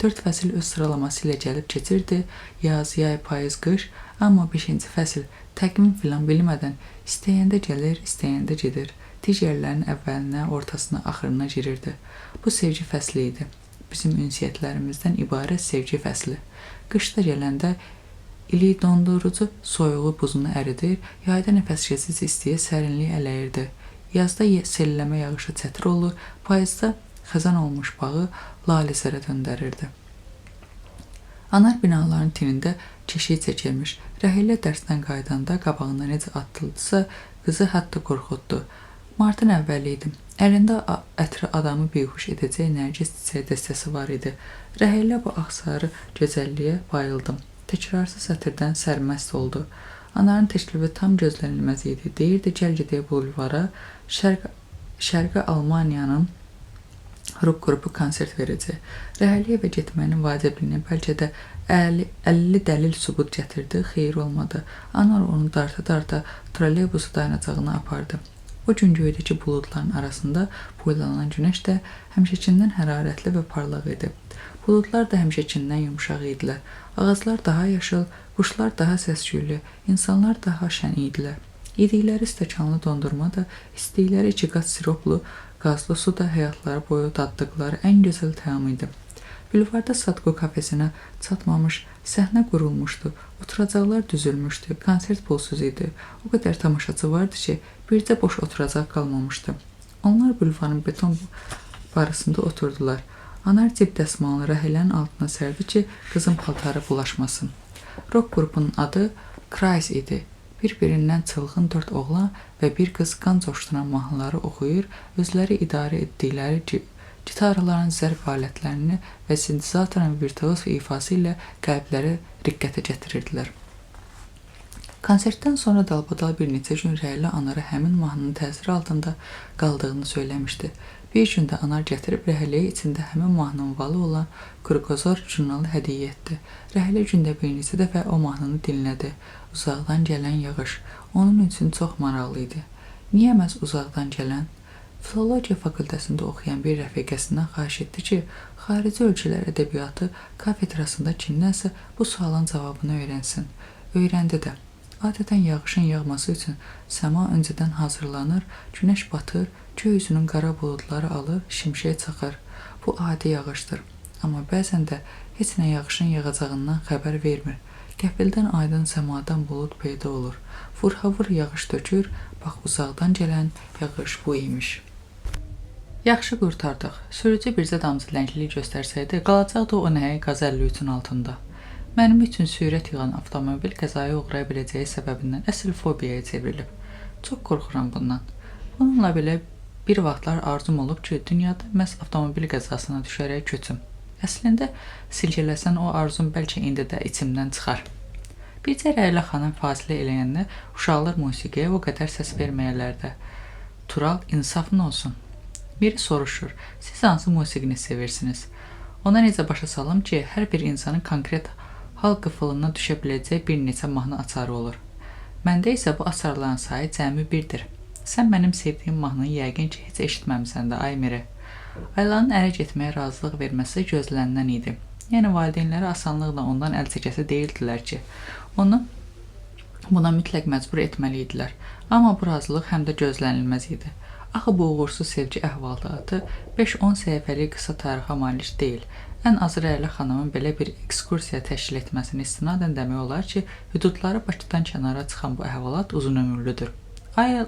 Speaker 1: 4 fəsil öz sıralaması ilə gəlib keçirdi, yaz, yay, payız, qış, amma 5-ci fəsil təqvim filan bilmədən istəyəndə gəlir, istəyəndə gedir. Digərlərin əvvəlinə, ortasına, axırına girirdi. Bu sevgi fəsli idi. Bizim ünsiyyətlərimizdən ibarət sevgi fəsli. Qışda gələndə ili dondurucu soyuğu buzunu əridir, yayda nəfəskəsiz istiyə sərinliyi ələyirdi. Yazda selləmə yağışı çətir olur, payızda xəzan olmuş bağı lalizərə döndərirdi. Anar binaların tinində keşik çəkilmiş. Rəhilə dərsdən qaydanda qabağına necə atıldısa, qızı hətta qorxutdu. Martın əvvəli idi. Əlində ətri adamı behuş edəcək nərgiz çiçək dəstəsi var idi. Rəhilə bu axsarı gözəlliyə bayıldım. Təkrarsız sətirdən sərməst oldu. Anarın təklifi tam gözlənilməz idi. Deyirdi, gəl gedək bulvara, Şərqi Almaniyanın rock qrupu konsert verəcək. Rəhiliyevə getmənin vacibliyini bəlkə də 50 dəlil sübut gətirdi, xeyir olmadı. Anar onu darta-darta troleybusu dayanacağına apardı. O gün göydəki buludların arasında boylanan günəş də həmişəkindən hərarətli və parlaq idi. Buludlar da həmişəkindən yumşaq idilər. Ağaclar daha yaşıl, quşlar daha səs-küylü, insanlar daha şən idilər. Yedikləri stəkanlı dondurma da, istədikləri 2 qat siroplu, qazlı su da həyatları boyu daddıqları ən gözəl təam idi. Bulvarda Sadko kafesinə çatmamış, səhnə qurulmuşdu, oturacaqlar düzülmüşdü, konsert pulsuz idi. O qədər tamaşaçı vardı ki, bircə boş oturacaq qalmamışdı. Onlar bulvarın beton barısında oturdular. Anar cib dəsmalını Rəhilənin altına sərdi ki, qızın paltarı bulaşmasın. Rock qrupunun adı Kreis idi. Bir-birindən çılğın 4 oğlan və bir qız qan coşduran mahnıları oxuyur, özləri idarə etdikləri gitarların zərb alətlərini və sintezatorun virtuoz ifası ilə qəlbləri riqqətə gətirirdilər. Konsertdən sonra dalbadal bir neçə gün Rəhilə Anara həmin mahnının təsiri altında qaldığını söyləmişdi. Bir gün də Anar gətirib Rəhiləyə içində həmin mahnının valı olan Kırgozor jurnalı hədiyyə etdi. Rəhilə gündə bir neçə dəfə o mahnını dinlədi. Uzaqdan gələn yağış onun üçün çox maraqlı idi. Niyə məhz uzaqdan gələn? Filologiya fakültəsində oxuyan bir rəfiqəsindən xahiş etdi ki, xarici ölkələr ədəbiyyatı kafedrasında kimdənsə bu sualın cavabını öyrənsin. Öyrəndi də. Adətən yağışın yağması üçün səma öncədən hazırlanır, günəş batır, göy üzünün qara buludları alır, şimşək çaxır. Bu adi yağışdır. Amma bəzən də heç nə yağışın yağacağından xəbər vermir. Qəfildən aydın səmadan bulud peyda olur. Vur-havur yağış tökür, bax uzaqdan gələn yağış bu imiş. Yaxşı qurtardıq. Sürücü bircə damcı lənglik göstərsəydi, qalacaqdı o nəhəng qaz 53-ün altında. Mənim üçün sürət yığan avtomobil qəzaya uğraya biləcəyi səbəbindən əsl fobiyaya çevrilib. Çox qorxuram bundan. Bununla belə bir vaxtlar arzum olub ki, dünyada məhz avtomobil qəzasına düşərək köçüm. Əslində, silkələsən o arzum bəlkə indi də içimdən çıxar. Bircə Rəylə xanım fasilə eləyəndə uşaqlar musiqiyə o qədər səs verməyələrdə. Tural, insafın olsun. Biri soruşur, siz hansı musiqini sevirsiniz? Ona necə başa salım ki, hər bir insanın konkret hal qıfılına düşə biləcək bir neçə mahnı açarı olur. Məndə isə bu açarların sayı cəmi birdir. Sən mənim sevdiyim mahnını yəqin ki, heç eşitməmisən də, ay Miri. Aylanın ərə getməyə razılıq verməsi gözlənilən idi. Yəni, valideynləri asanlıqla ondan əl çəkəsi deyildilər ki, onu buna mütləq məcbur etməli idilər. Amma bu razılıq həm də gözlənilməz idi. Axı bu uğursuz sevgi əhvalatı 5-10 səhifəlik qısa tarixə malik deyil. Ən azı Rəylə xanımın belə bir ekskursiya təşkil etməsini istinadən demək olar ki, hüdudları Bakıdan kənara çıxan bu əhvalat uzun ömürlüdür. Ayla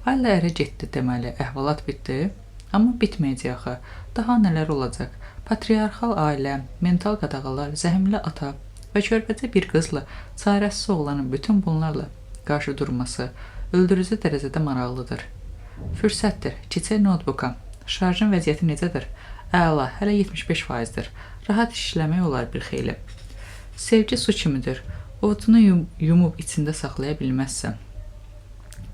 Speaker 1: ərə getdi deməli, əhvalat bitdi. Amma bitməyəcək axı. Daha nələr olacaq? Patriarxal ailə, mental qadağalar, zəhmli ata və körpəcə bir qızla çarəsiz oğlanın bütün bunlarla qarşı durması öldürücü dərəcədə maraqlıdır. Fürsətdir, keçək notebooka. Şarjın vəziyyəti necədir? Əla, hələ 75%-dir. Rahat işləmək olar bir xeyli. Sevgi su kimidir. Ovucunu yumub içində saxlaya bilməzsən.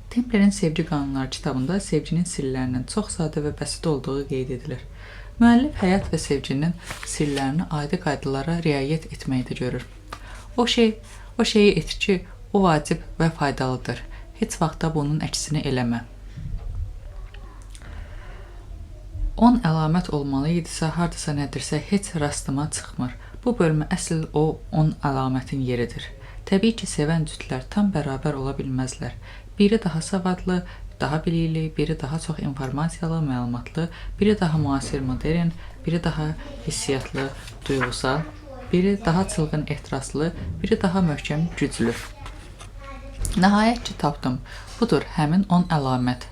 Speaker 1: Templerin Sevgi Qanunları kitabında sevginin sirlərinin çox sadə və bəsit olduğu qeyd edilir. Müəllif həyat və sevginin sirlərini adi qaydalara riayət etməkdə görür. O şeyi et ki, o vacib və faydalıdır. Heç vaxtda bunun əksini eləmə. 10 əlamət olmalı idisə, hardasa nədirsə heç rastıma çıxmır. Bu bölmə əsl o 10 əlamətin yeridir. Təbii ki, sevən cütlər tam bərabər ola bilməzlər. Biri daha savadlı, daha bilikli, biri daha çox informasiyalı, məlumatlı, biri daha müasir modern, biri daha hissiyatlı, duyğusal, biri daha çılğın ehtiraslı, biri daha möhkəm, güclü. Nəhayət ki, tapdım. Budur, həmin 10 əlamət.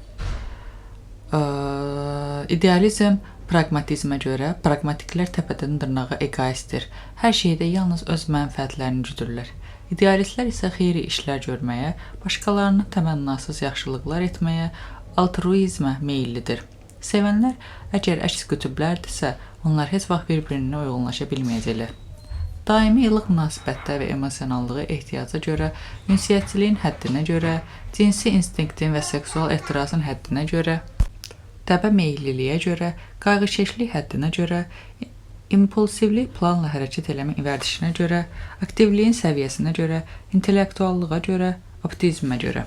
Speaker 1: İdealizm praqmatizmə görə, praqmatiklər təpədən dırnağa egoistdir. Hər şeydə yalnız öz mənfəətlərini güdürlər. İdealistlər isə xeyri işlər görməyə, başqalarına təmənnasız yaxşılıqlar etməyə, altruizmə meyillidir. Sevənlər əgər əks qütüblərdirsə, onlar heç vaxt bir-birinə uyğunlaşa bilməyəcəklər. Daimi ilıq münasibətdə və emosionallığı ehtiyaca görə, ünsiyyətçiliyin həddinə görə, cinsi instinktin və seksual ehtirasın həddinə görə, təbə meyilliliyə görə, qayğıkeşlik həddinə görə, impulsivlik planla hərəkət eləmə vərdişinə görə, aktivliyin səviyyəsinə görə, intellektuallığa görə, optimizmə görə.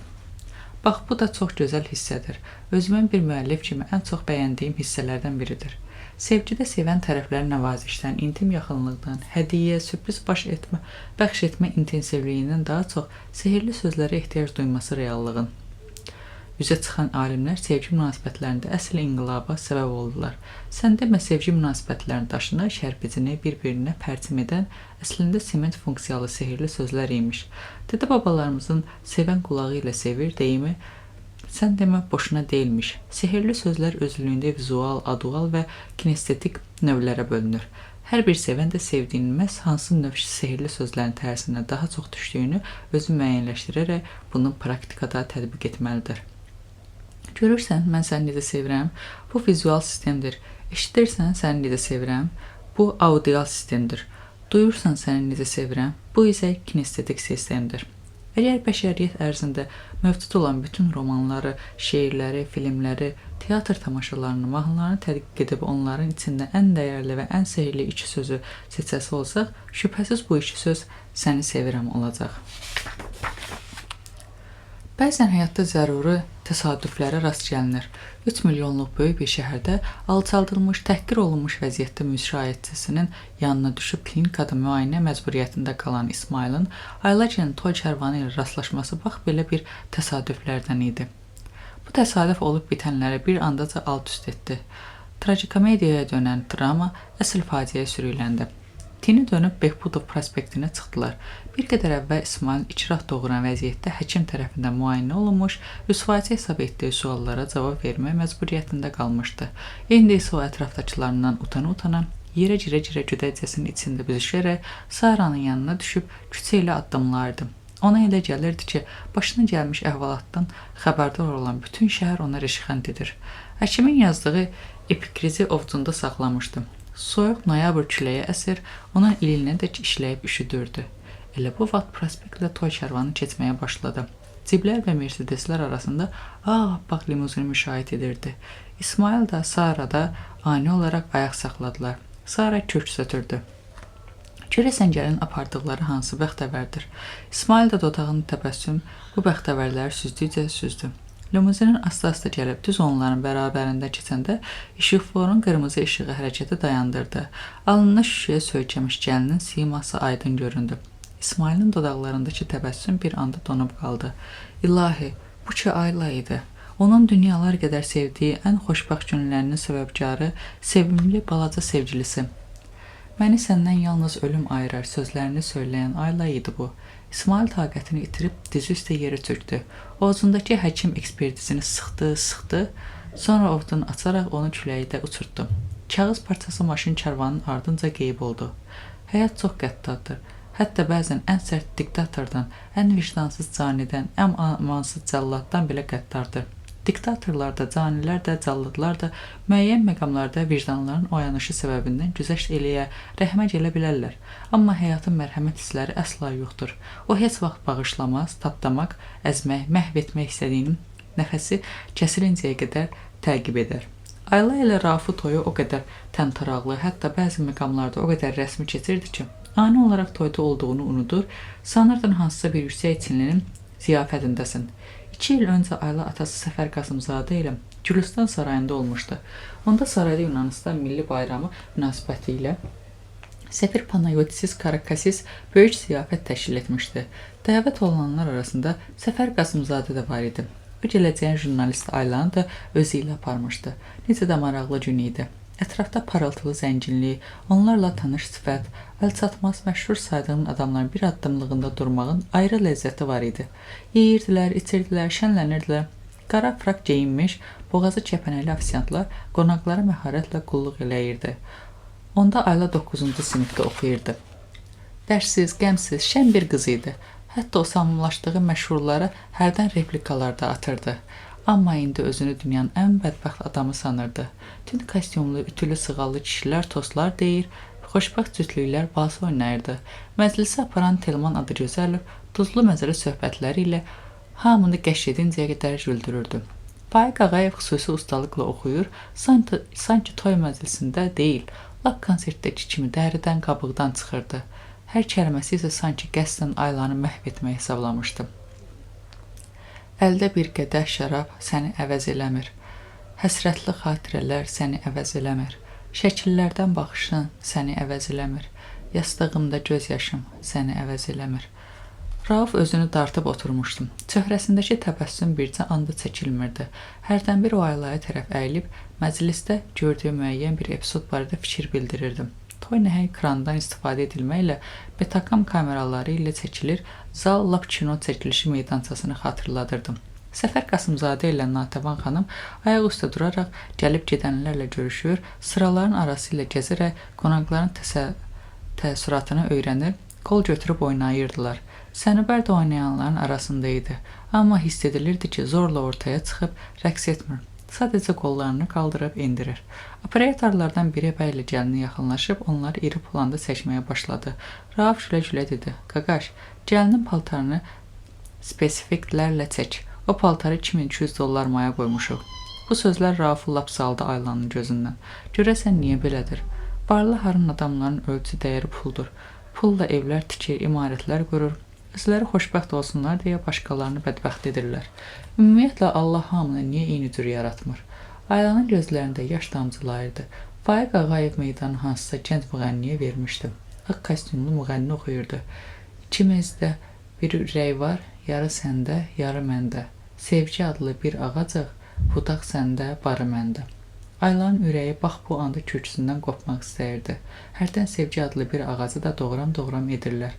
Speaker 1: Bax, bu da çox gözəl hissədir. Özümün bir müəllif kimi ən çox bəyəndiyim hissələrdən biridir. Sevgidə sevən tərəflərin nəvazişdən, intim yaxınlıqdan, hədiyyə, sürpriz bəxş etmə intensivliyindən daha çox sehirli sözlərə ehtiyac duyması reallığın. Üzə çıxan alimlər sevgi münasibətlərində əsl inqilaba səbəb oldular. Sən demə sevgi münasibətlərinin daşını, şərpicini bir-birinə pərçim edən əslində sement funksiyalı sehirli sözlər imiş. Dədə babalarımızın sevən qulağı ilə sevir deyimi sən demə boşuna deyilmiş. Sehirli sözlər özlüyündə vizual, adual və kinestetik növlərə bölünür. Hər bir sevən də sevdiyinin məhz hansı növ sehirli sözlərin tərsinə daha çox düşdüyünü özü müəyyənləşdirərək bunu praktikada tətbiq etməlidir. Görürsən, mən səni necə sevirəm? Bu vizual sistemdir. Eşidirsən, səni necə sevirəm? Bu audial sistemdir. Duyursan, səni necə sevirəm? Bu isə kinestetik sistemdir. Əgər bəşəriyyət ərzində mövcud olan bütün romanları, şeirləri, filmləri, teatr tamaşalarını, mahnılarını tədqiq edib onların içində ən dəyərli və ən sehirli iki sözü seçəsi olsaq, şübhəsiz bu iki söz səni sevirəm olacaq. Bəzən həyatda zəruri təsadüflərə rast gəlinir. 3 milyonluq böyük bir şəhərdə alçaldılmış, təhqir olunmuş vəziyyətdə müşahiətçisinin yanına düşüb klinikada müayinə məcburiyyətində qalan İsmailin Aylaçının toy kərvanı ilə rastlaşması bax belə bir təsadüflərdən idi. Bu təsadüf olub bitənləri bir andaca alt-üst etdi. Trajikomediyaya dönən drama əsl faciəyə sürükləndi. Tini dönüb Behbudov prospektinə çıxdılar. Bir qədər əvvəl İsmail icrah doğuran vəziyyətdə həkim tərəfindən müayinə olunmuş, rüsvayçı hesab etdiyi suallara cavab vermək məcburiyyətində qalmışdı. İndi isə o ətrafdakılarından utana-utana, yerə girə-girə gödəkcəsinin içində büzüşərək Saranın yanına düşüb küçə ilə addımlardı. Ona elə gəlirdi ki, başına gəlmiş əhvalatdan xəbərdar olan bütün şəhər ona rişxənd edir. Həkimin yazdığı epikrizi ovcunda saxlamışdı. Soyuq noyabr küləyi əsir, ona ilinədək işləyib üşüdürdü. Elə bu vaxt prospektlə toy şərvanı keçməyə başladı. Ciblər və Mercedeslər arasında ağappaq limuzini müşahidə edirdi. İsmail da, Sara da ani olaraq ayaq saxladılar. Sara köks ötürdü. Görəsən gəlin apardıqları hansı bəxtəvərdir. İsmail də dodağını təbəssüm bu bəxtəvərləri süzdükcə süzdü. Limuzinin asta-asta gəlib düz onların bərabərində keçəndə işıqforun qırmızı işığı hərəkəti dayandırdı. Alnına şüşəyə söykəmiş gəlinin siması aydın göründü. İsmailin dodaqlarındakı təbəssüm bir anda donub qaldı. İlahi, bu ki Ayla idi. Onun dünyalar qədər sevdiyi ən xoşbəxt günlərinin səbəbkarı, sevimli balaca sevgilisi. Məni səndən yalnız ölüm ayırar sözlərini söyləyən Ayla idi bu. İsmail taqətini itirib dizi üstə yerə çöktü. Ovcundakı həkim ekspertizini sıxdı, sonra ovdunu açaraq onu küləkdə uçurtdu. Kağız parçası maşın karvanının ardınca qeyb oldu. Həyat çox qəddardır. Hətta bəzən ən sərt diktatordan, ən vicdansız canidən, ən amansız cəlladdan belə qəddardır. Diktatorlar da, canilər də, cəlladlar da müəyyən məqamlarda vicdanların oyanışı səbəbindən güzəşt eləyə, rəhmə gələ bilərlər. Amma həyatın mərhəmət hissləri əsla yoxdur. O heç vaxt bağışlamaz, tapdamaq, əzmək, məhv etmək istədiyinin nəfəsi kəsilincəyə qədər təqib edər. Ayla ilə Rafu toyu o qədər təmtaraqlı, hətta bəzi məqamlarda o qədər rəsmi keçirdi ki, ani olaraq toyda olduğunu unudur, sanırdın hansısa bir yüksək çinlinin ziyafətindəsin. 2 il öncə Ayla atası Səfər Qasımzadə ilə Gülüstan sarayında olmuşdu. Onda sarayda Yunanistan milli bayramı münasibəti ilə Səfir Panayotis Karakasis böyük ziyafət təşkil etmişdi. Dəvət olunanlar arasında Səfər Qasımzadə də var idi. O gələcəyin jurnalist Aylanı da özü ilə aparmışdı. Necə də maraqlı gün idi. Ətrafda parıltılı zənginlik, onlarla tanış sifət, əlçatmaz məşhur saydığım adamların bir addımlığında durmağın ayrı ləzzəti var idi. Yeyirdilər, içirdilər, şənlənirdilər. Qara frak geyinmiş, boğazı kəpənəkli ofisiantlar qonaqlara məharətlə qulluq eləyirdi. Onda Ayla 9-cu sinifdə oxuyurdu. Dərsiz, qəmsiz, şən bir qız idi. Hətta o samimlaşdığı məşhurlara hərdən replikalar da atırdı. Amma indi özünü dünyanın ən bədbəxt adamı sanırdı. Tünd kostyumlu, ütülü, sığallı kişilər tostlar deyir, xoşbəxt cütlüklər bası oynayırdı. Məclisi aparan Telman adı Gözəlov duzlu məzəli söhbətləri ilə hamını qəşş edincəyə qədər güldürürdü. Faiq Ağayev xüsusi ustalıqla oxuyur, sanki toy məclisində deyil, lap konsertdəki kimi dəridən, qabıqdan çıxırdı. Hər kəlməsi isə sanki qəsdən Aylanı məhv etməyə hesablamışdı. Əldə bir qədəh şərab səni əvəz eləmir. Həsrətli xatirələr səni əvəz eləmir. Şəkillərdən baxışın səni əvəz eləmir. Yastığımda göz yaşım səni əvəz eləmir. Rauf özünü dartıb oturmuşdu. Çöhrəsindəki təbəssüm bircə anda çəkilmirdi. Hərdən bir o Aylaya tərəf əyilib, məclisdə gördüyü müəyyən bir epizod barədə fikir bildirirdim. Toy nəhəng krandan istifadə edilməklə Betacam kameraları ilə çəkilir, zal lap kino çəkilişi meydançasını xatırladırdım. Səfər Qasımzadə ilə Natəvan xanım ayaq üstə duraraq gəlib gedənlərlə görüşür, sıraların arası ilə gəzərək qonaqların təəssüratını öyrənir, qol götürüb oynayırdılar. Sənubər də oynayanların arasında idi, amma hiss edilirdi ki, zorla ortaya çıxıb rəqs etmir. Sadəcə qollarını qaldırıb endirir. Operatorlardan biri bəylə gəlini yaxınlaşıb onları iri planda çəkməyə başladı. Rauf gülə-gülə dedi: "Qaqaş, gəlinin paltarını spesifiklərlə çək. O paltarı $2200 maya qoymuşuq." Bu sözlər Raufu lap saldı Aylanın gözündən. Görəsən niyə belədir? Varlı harın adamların ölçü dəyəri puldur. Pulla evlər tikir, imarətlər qurur. Özləri xoşbəxt olsunlar deyə başqalarını bədbəxt edirlər. Ümumiyyətlə, Allah hamını niyə eyni cür yaratmır? Aylanın gözlərində yaş damcılayırdı. Faiq Ağayev meydanı hansısa gənc müğənniyə vermişdi. Ağ kostyumlu müğənni oxuyurdu. İkimizdə bir ürək var, yarı səndə, yarı məndə. Sevgi adlı bir ağacıq, budaq səndə, barı məndə. Aylanın ürəyi bax bu anda köksündən qopmaq istəyirdi. Hərdən sevgi adlı bir ağacı da doğram-doğram edirlər,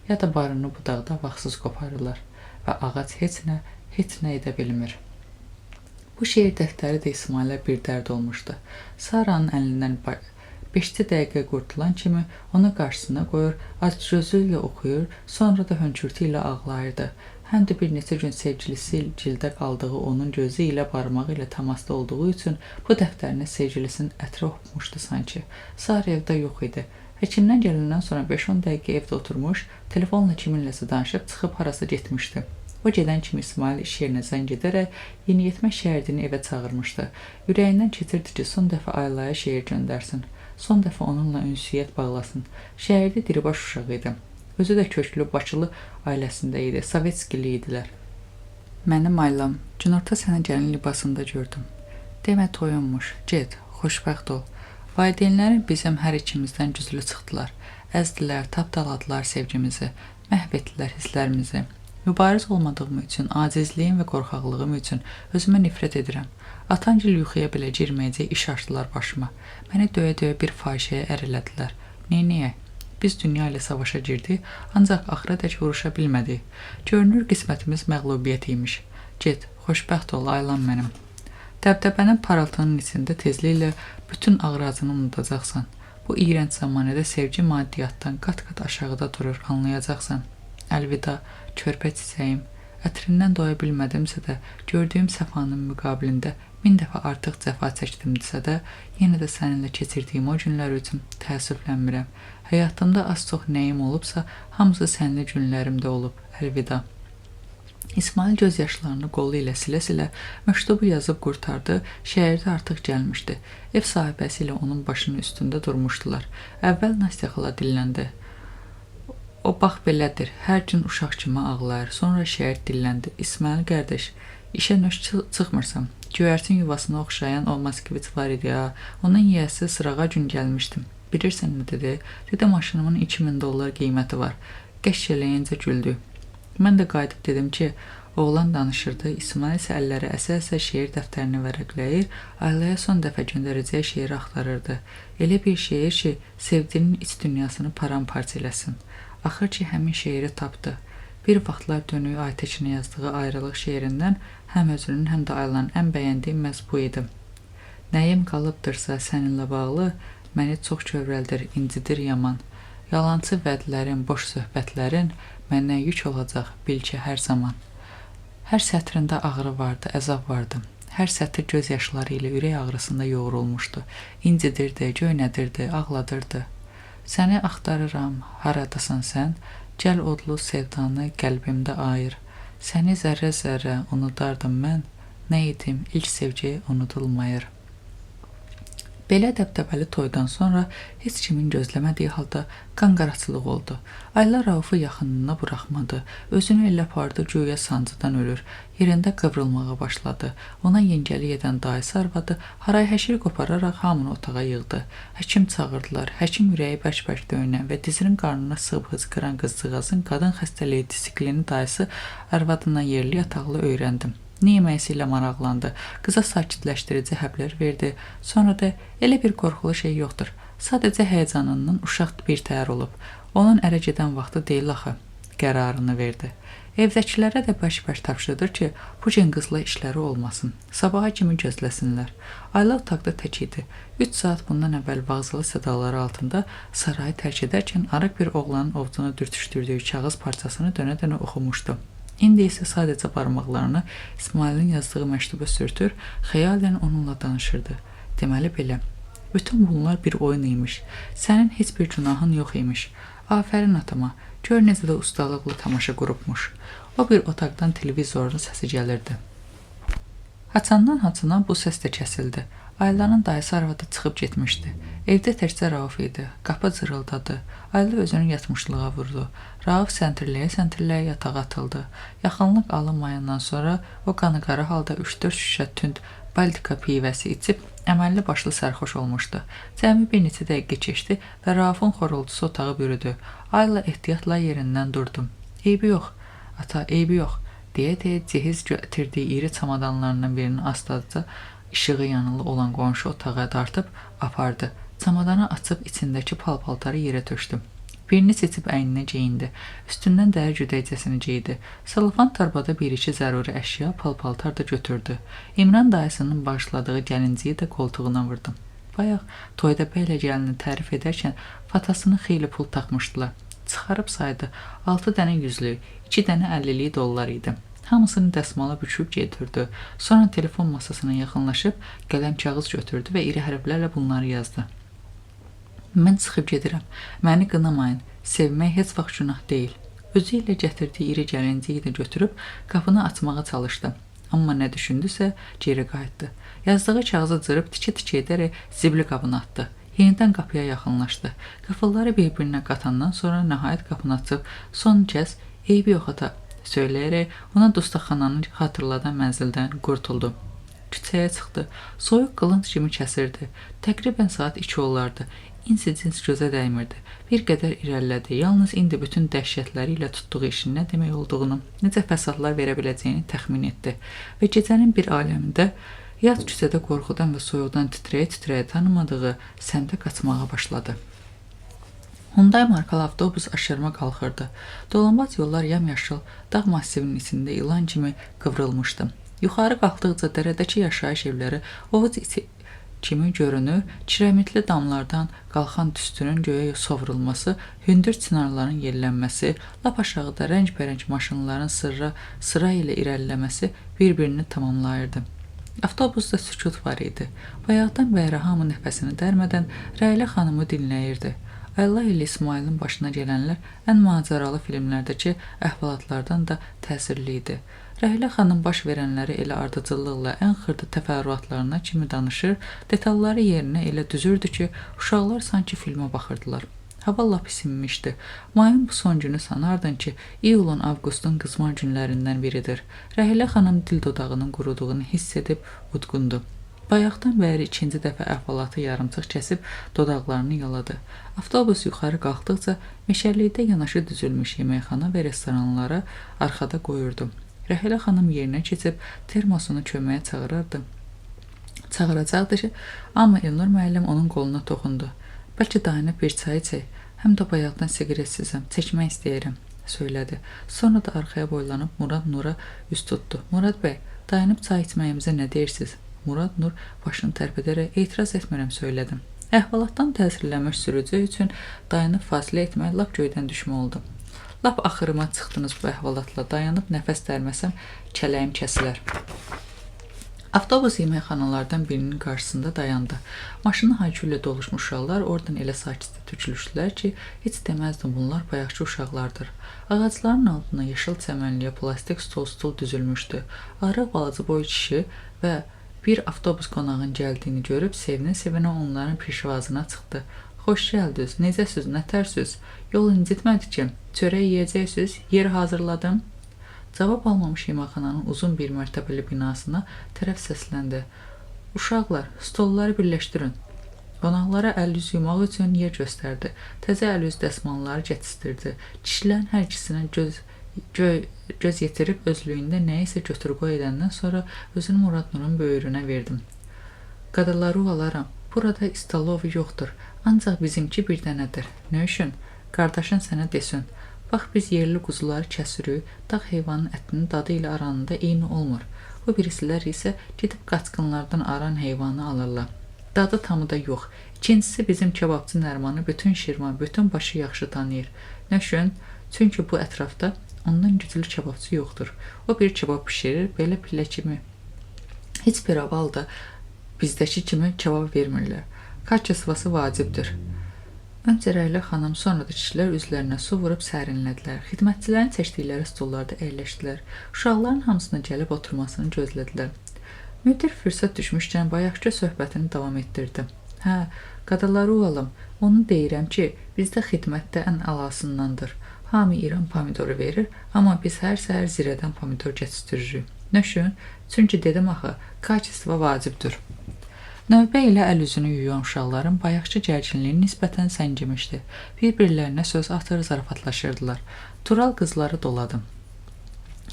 Speaker 1: ya da barını budaqda vaxtsız qoparırlar və ağac heç nə edə bilmir. Bu şeir dəftəri də İsmailə bir dərd olmuşdu. Saranın əlindən 5 dəqiqə qurtulan kimi onu qarşısına qoyur, acgözü ilə oxuyur, sonra da hönkürtü ilə ağlayırdı. Həm də bir neçə gün sevgilisi cildə qaldığı onun gözü ilə barmağı ilə təmasda olduğu üçün bu dəftərinə sevgilisinin ətri hopmuşdu sanki. Sara evdə yox idi. Həkimdən gələndən sonra 5-10 dəqiqə evdə oturmuş, telefonla kiminləsə danışıb çıxıb harasa getmişdi. O gedən kimi İsmail iş yerinə zəng edərək yeniyetmə şəhərdini evə çağırmışdı. Ürəyindən keçirdi ki, son dəfə Aylaya şeir göndərsin. Son dəfə onunla ünsiyyət bağlasın. Şəhərli diribaş uşağı idi. Özü də köklü Bakılı ailəsində idi. Sovetskili idilər. Mənim Aylam, günorta səni gəlin libasında gördüm. Demə toyunmuş, get, xoşbəxt ol. Valideynlərin bizim hər ikimizdən güclü çıxdılar. Əzdilər, tapdaladılar sevgimizi, məhv etdilər hisslərimizi. Mübariz olmadığım üçün, acizliyim və qorxaqlığım üçün özümə nifrət edirəm. Atancıl yuxuya belə girməyəcək iş açdılar başıma. Məni döyə-döyə bir fahişəyə ərələdilər. Neyniyək? Biz dünya ilə savaşa girdik, ancaq axıradək vuruşa bilmədik. Görünür qismətimiz məğlubiyyət imiş. Get, xoşbəxt ol, Aylan mənim. Dəbdəbənin parıltının içində tezliklə bütün ağracını unudacaqsan. Bu iyrənc zamanədə sevgi maddiyyatdan qat-qat aşağıda durur, anlayacaqsan. Əlvida, körpə çiçəyim. Ətrindən doya bilmədimsə də, gördüyüm səfanın müqabilində 1000 dəfə artıq cəfa çəkdimdisə də, yenə də səninlə keçirdiyim o günlər üçün təəssüflənmirəm. Həyatımda az-çox nəyim olubsa, hamısı sənli günlərimdə olub. Əlvida. İsmail göz yaşlarını qolu ilə silə-silə məktubu yazıb qurtardı, şəhərdə artıq gəlmişdi. Ev sahibəsi ilə onun başının üstündə durmuşdular. Əvvəl Nastya xala dilləndi. O bax belədir, hər gün uşaq kimi ağlayır. Sonra şəhər dilləndi. İsmail qardaş, işə nöş çıxmırsan. Göyərçin yuvasına oxşayan o Moskviç var idi ya. Onun yiyəsi sırağa gün gəlmişdim. Bilirsən nə dedi? Dedi maşınımın $2000 qiyməti var. Qəşş eləyincə güldü. Mən də qayıdıb dedim ki, oğlan danışırdı. İsmail isə əlləri əsə-əsə şeir dəftərini vərəqləyir, Aylaya son dəfə göndərəcəyi şeiri axtarırdı. Elə bir şeir ki, sevdiyinin iç dünyasını paramparça eləsin. Axır ki, həmin şeiri tapdı. Bir vaxtlar dönüyü Aytəkinə yazdığı ayrılıq şeirindən həm özünün, həm də Aylanın ən bəyəndiyi məhz bu idi. Nəyim qalıbdırsa səninlə bağlı, məni çox kövrəldir, incidir yaman. Yalançı vədlərin, boş söhbətlərin məndən yük olacaq, bil ki, hər zaman. Hər sətrində ağrı vardı, əzab vardı. Hər sətr göz yaşları ilə ürək ağrısında yoğrulmuşdu. İncidirdi, göynədirdi, ağladırdı. Səni axtarıram, haradasan sən? Gəl odlu sevdanı qəlbimdə ayır. Səni zərrə-zərrə unudardım mən. Nə edim, ilk sevgi unudulmayır. Belə dəbdəbəli toydan sonra heç kimin gözləmədiyi halda qanqaraçılıq oldu. Aylar Raufu yaxınına buraxmadı. Özünü elə apardı, güya sancıdan ölür. Yerində qıvrılmağa başladı. Ona yengəlik edən dayısı arvadı haray-həşir qopararaq hamını otağa yığdı. Həkim çağırdılar. Həkim ürəyi bərk-bərk döyünən və dizinin qarnına sığıb hıçqıran qızcığazın qadın xəstəliyi disiklini dayısı arvadından yerli yataqlı öyrəndim. Neməsi ilə maraqlandı. Qıza sakitləşdirici həblər verdi. Sonra da elə bir qorxulu şey yoxdur. Sadəcə həyəcanından uşaq bir təhər olub. Onun ərə gedən vaxtı deyil axı. Qərarını verdi. Evdəkilərə də baş-baş tapşırdır ki, bu gün qızla işləri olmasın. Sabaha kimi gözləsinlər. Ayla otaqda tək idi. 3 saat bundan əvvəl vağzılı sədaları altında sarayı tərk edərkən arıq bir oğlanın ovcuna dürtüşdürdüyü kağız parçasını dönə-dönə oxumuşdu. İndi isə sadəcə barmaqlarını İsmailin yazdığı məktuba sürtür, xəyalən onunla danışırdı. Deməli belə, bütün bunlar bir oyun imiş. Sənin heç bir günahın yox imiş. Afərin atama, gör necə də ustalıqlı tamaşa qurubmuş. O bir otaqdan televizorun səsi gəlirdi. Haçandan bu səs də kəsildi. Aylanın dayısı arvadı çıxıb getmişdi. Evdə təkcə Rauf idi. Qapı cırıldadı. Ayla özünü yatmışlığa vurdu. Rauf səntirləyə-səntirləyə yatağa atıldı. Yaxınlıq alınmayandan sonra o qanıqara halda 3-4 şüşə tünd Baltika pivəsi içib əməlli başlı sərxoş olmuşdu. Cəmi bir neçə dəqiqə keçdi və Raufun xorultusu otağı bürüdü. Ayla ehtiyatla yerindən durdu. Eybi yox, ata, eybi yox, deyə cehiz götürdüyü iri çamadanlarından birini astaca İşığı yanılı olan qonşu otağa dartıb apardı. Çamadanı açıb içindəki pal-paltarı yerə tökdüm. Birini seçib əyninə geyindi. Üstündən dəri cüdəycəsini geydi. Salafan torbada bir-iki zəruri əşya, pal-paltar da götürdü. İmran dayısının bağışladığı gəlinciyi də qoltuğuna vurdum. Bayaq toyda bəylə gəlini tərif edərkən fatasını xeyli pul taxmışdılar. Çıxarıb saydı. 6 dənə yüzlük, 2 dənə 50'lik dollar idi. Hamısını dəsmala büküb getirdi. Sonra telefon masasına yaxınlaşıb qələm kağız götürdü və iri hərflərlə bunları yazdı. Mən çıxıb gedirəm. Məni qınamayın. Sevmək heç vaxt günah deyil. Özü ilə gətirdiyi iri gəlinciyi də götürüb qapını açmağa çalışdı. Amma nə düşündüsə geri qayıtdı. Yazdığı kağızı cırıb tiki-tiki edərək zibli qabına atdı. Yenidən qapıya yaxınlaşdı. Qıfılları bir-birinə qatandan sonra nəhayət qapını açıb son kəz eybi yox ata söyləyərək ona dustaqxananı xatırladan mənzildən qurtuldu. Küçəyə çıxdı. Soyuq qılınc kimi kəsirdi. Təqribən saat 2 olardı. İnsicins gözə dəymirdi. Bir qədər irəlilədi. Yalnız indi bütün dəhşətləri ilə tutduğu işin nə demək olduğunu, necə fəsadlar verə biləcəyini təxmin etdi. Və gecənin bir aləmində yaz küçədə qorxudan və soyuqdan titrəyə-titrəyə tanımadığı səmtə qaçmağa başladı. Hyundai markalı avtobus aşırma qalxırdı. Dolanbac yollar yamyaşıl dağ massivinin içində ilan kimi qıvrılmışdı. Yuxarı qalxdıqca dərədəki yaşayış evləri ovuc içi kimi görünür, kirəmitli damlardan qalxan tüstünün göyə sovrulması, hündür çinarların yellənməsi, lap aşağıda rəng-bərəng maşınların sıra ilə irəliləməsi bir-birini tamamlayırdı. Avtobusda sükut var idi. Bayaqdan bəri hamı nəfəsini dərmədən Rəylə xanımı dinləyirdi. Allah ilə İsmailin başına gələnlər ən macəralı filmlərdəki əhvalatlardan da təsirli idi. Rəhlə xanım baş verənləri elə ardıcıllıqla ən xırda təfərrüatlarına kimi danışır, detalları yerinə elə düzürdü ki, uşaqlar sanki filmə baxırdılar. Hava lap isinmişdi. Mayın bu son günü sanardın ki, iyulun, avqustun qızmar günlərindən biridir. Rəhlə xanım dil dodağının quruduğunu hiss edib udqundu. Bayaqdan bəri ikinci dəfə əhvalatı yarımçıq kəsib dodaqlarını yaladı. Avtobus yuxarı qalxdıqca meşəlikdə yanaşı düzülmüş yeməkxana və restoranları arxada qoyurdu. Rəhlə xanım yerinə keçib termosunu köməyə çağıracaqdı ki, amma Elnur müəllim onun qoluna toxundu. Bəlkə dayanıb bir çay içək, həm də bayaqdan siqaretsizəm, çəkmək istəyirəm, söylədi. Sonra da arxaya boylanıb Murad Nura üz tutdu. Murad bəy, dayanıb çay içməyimizə nə deyirsiniz? Murad Nur başını tərpədərək etiraz etmirəm söylədim. Əhvalatdan təsirlənmiş sürücü üçün dayanıb fasilə etmək lap göydən düşmə oldu. Lap axırıma çıxdınız bu əhvalatla, dayanıb nəfəs dərməsəm kələyim kəsilər. Avtobus yeməkxanalardan birinin qarşısında dayandı. Maşını hayküylə doluşmuş uşaqlar oradan elə sakitcə tökülüşdülər ki, heç deməzdim bunlar bayaqçı uşaqlardır. Ağacların altına yaşıl çəmənliyə plastik stol düzülmüşdü. Arıq balaca boy kişi və bir avtobus qonağın gəldiyini görüb sevinə-sevinə onların pişvazına çıxdı. Xoş gəldiniz, necəsiz, nətərsiniz? Yol incitmədi ki, çörək yeyəcəksiniz, yer hazırladım. Cavab almamış yeməkxananın uzun bir mərtəbəli binasına tərəf səsləndi. Uşaqlar, stolları birləşdirin. Qonaqlara əl-yüz yumaq üçün yer göstərdi. Təzə əl-yüz dəsmalları gətirdi. Kişilərin hər ikisinə göz yetirib özlüyündə nəyisə götür-qoy edəndən sonra özünü Murad Nurun böyrünə verdim. Qadaları alaram. Burada istalovi yoxdur. Ancaq bizimki bir dənədir. Nə üçün? Qardaşın sənə desin. Bax, biz yerli quzuları kəsirik, dağ heyvanın ətinin dadı ilə aranında eyni olmur. Bu birisilər isə gedib qaçqınlardan aran heyvanı alırlar. Dadı tamı da yox. İkincisi, bizim kebabçı Nərmanı bütün Şirvan, bütün başı yaxşı tanıyır. Nə üçün? Çünki bu ətrafda ondan güclü kebabçı yoxdur. O bir kebab pişirir, belə pillə kimi. Heç bir aval da bizdəki kimi kebab vermirlər. Kaçısvası vacibdir. Öncə Rəylə xanım, sonra da kişilər üzlərinə su vurub sərinlədilər. Xidmətçilərin çəkdikləri stollarda əyləşdilər. Uşaqların hamısına gəlib oturmasını gözlədilər. Müdir fürsət düşmüşkən bayaqçı söhbətini davam etdirdi. Hə, qadaları alım. Onu deyirəm ki, bizdə xidmətdə ən alasındandır. Hamı İran pomidoru verir, amma biz hər səhər zirədən pomidor gətiririk. Nə üçün? Çünki dedim axı, kaçısva vacibdir. Növbə ilə əl-üzünü yuyan uşaqların bayaqçı gərginliyi nisbətən səngimişdi. Bir-birlərinə söz atır, zarafatlaşırdılar. Tural qızları doladı.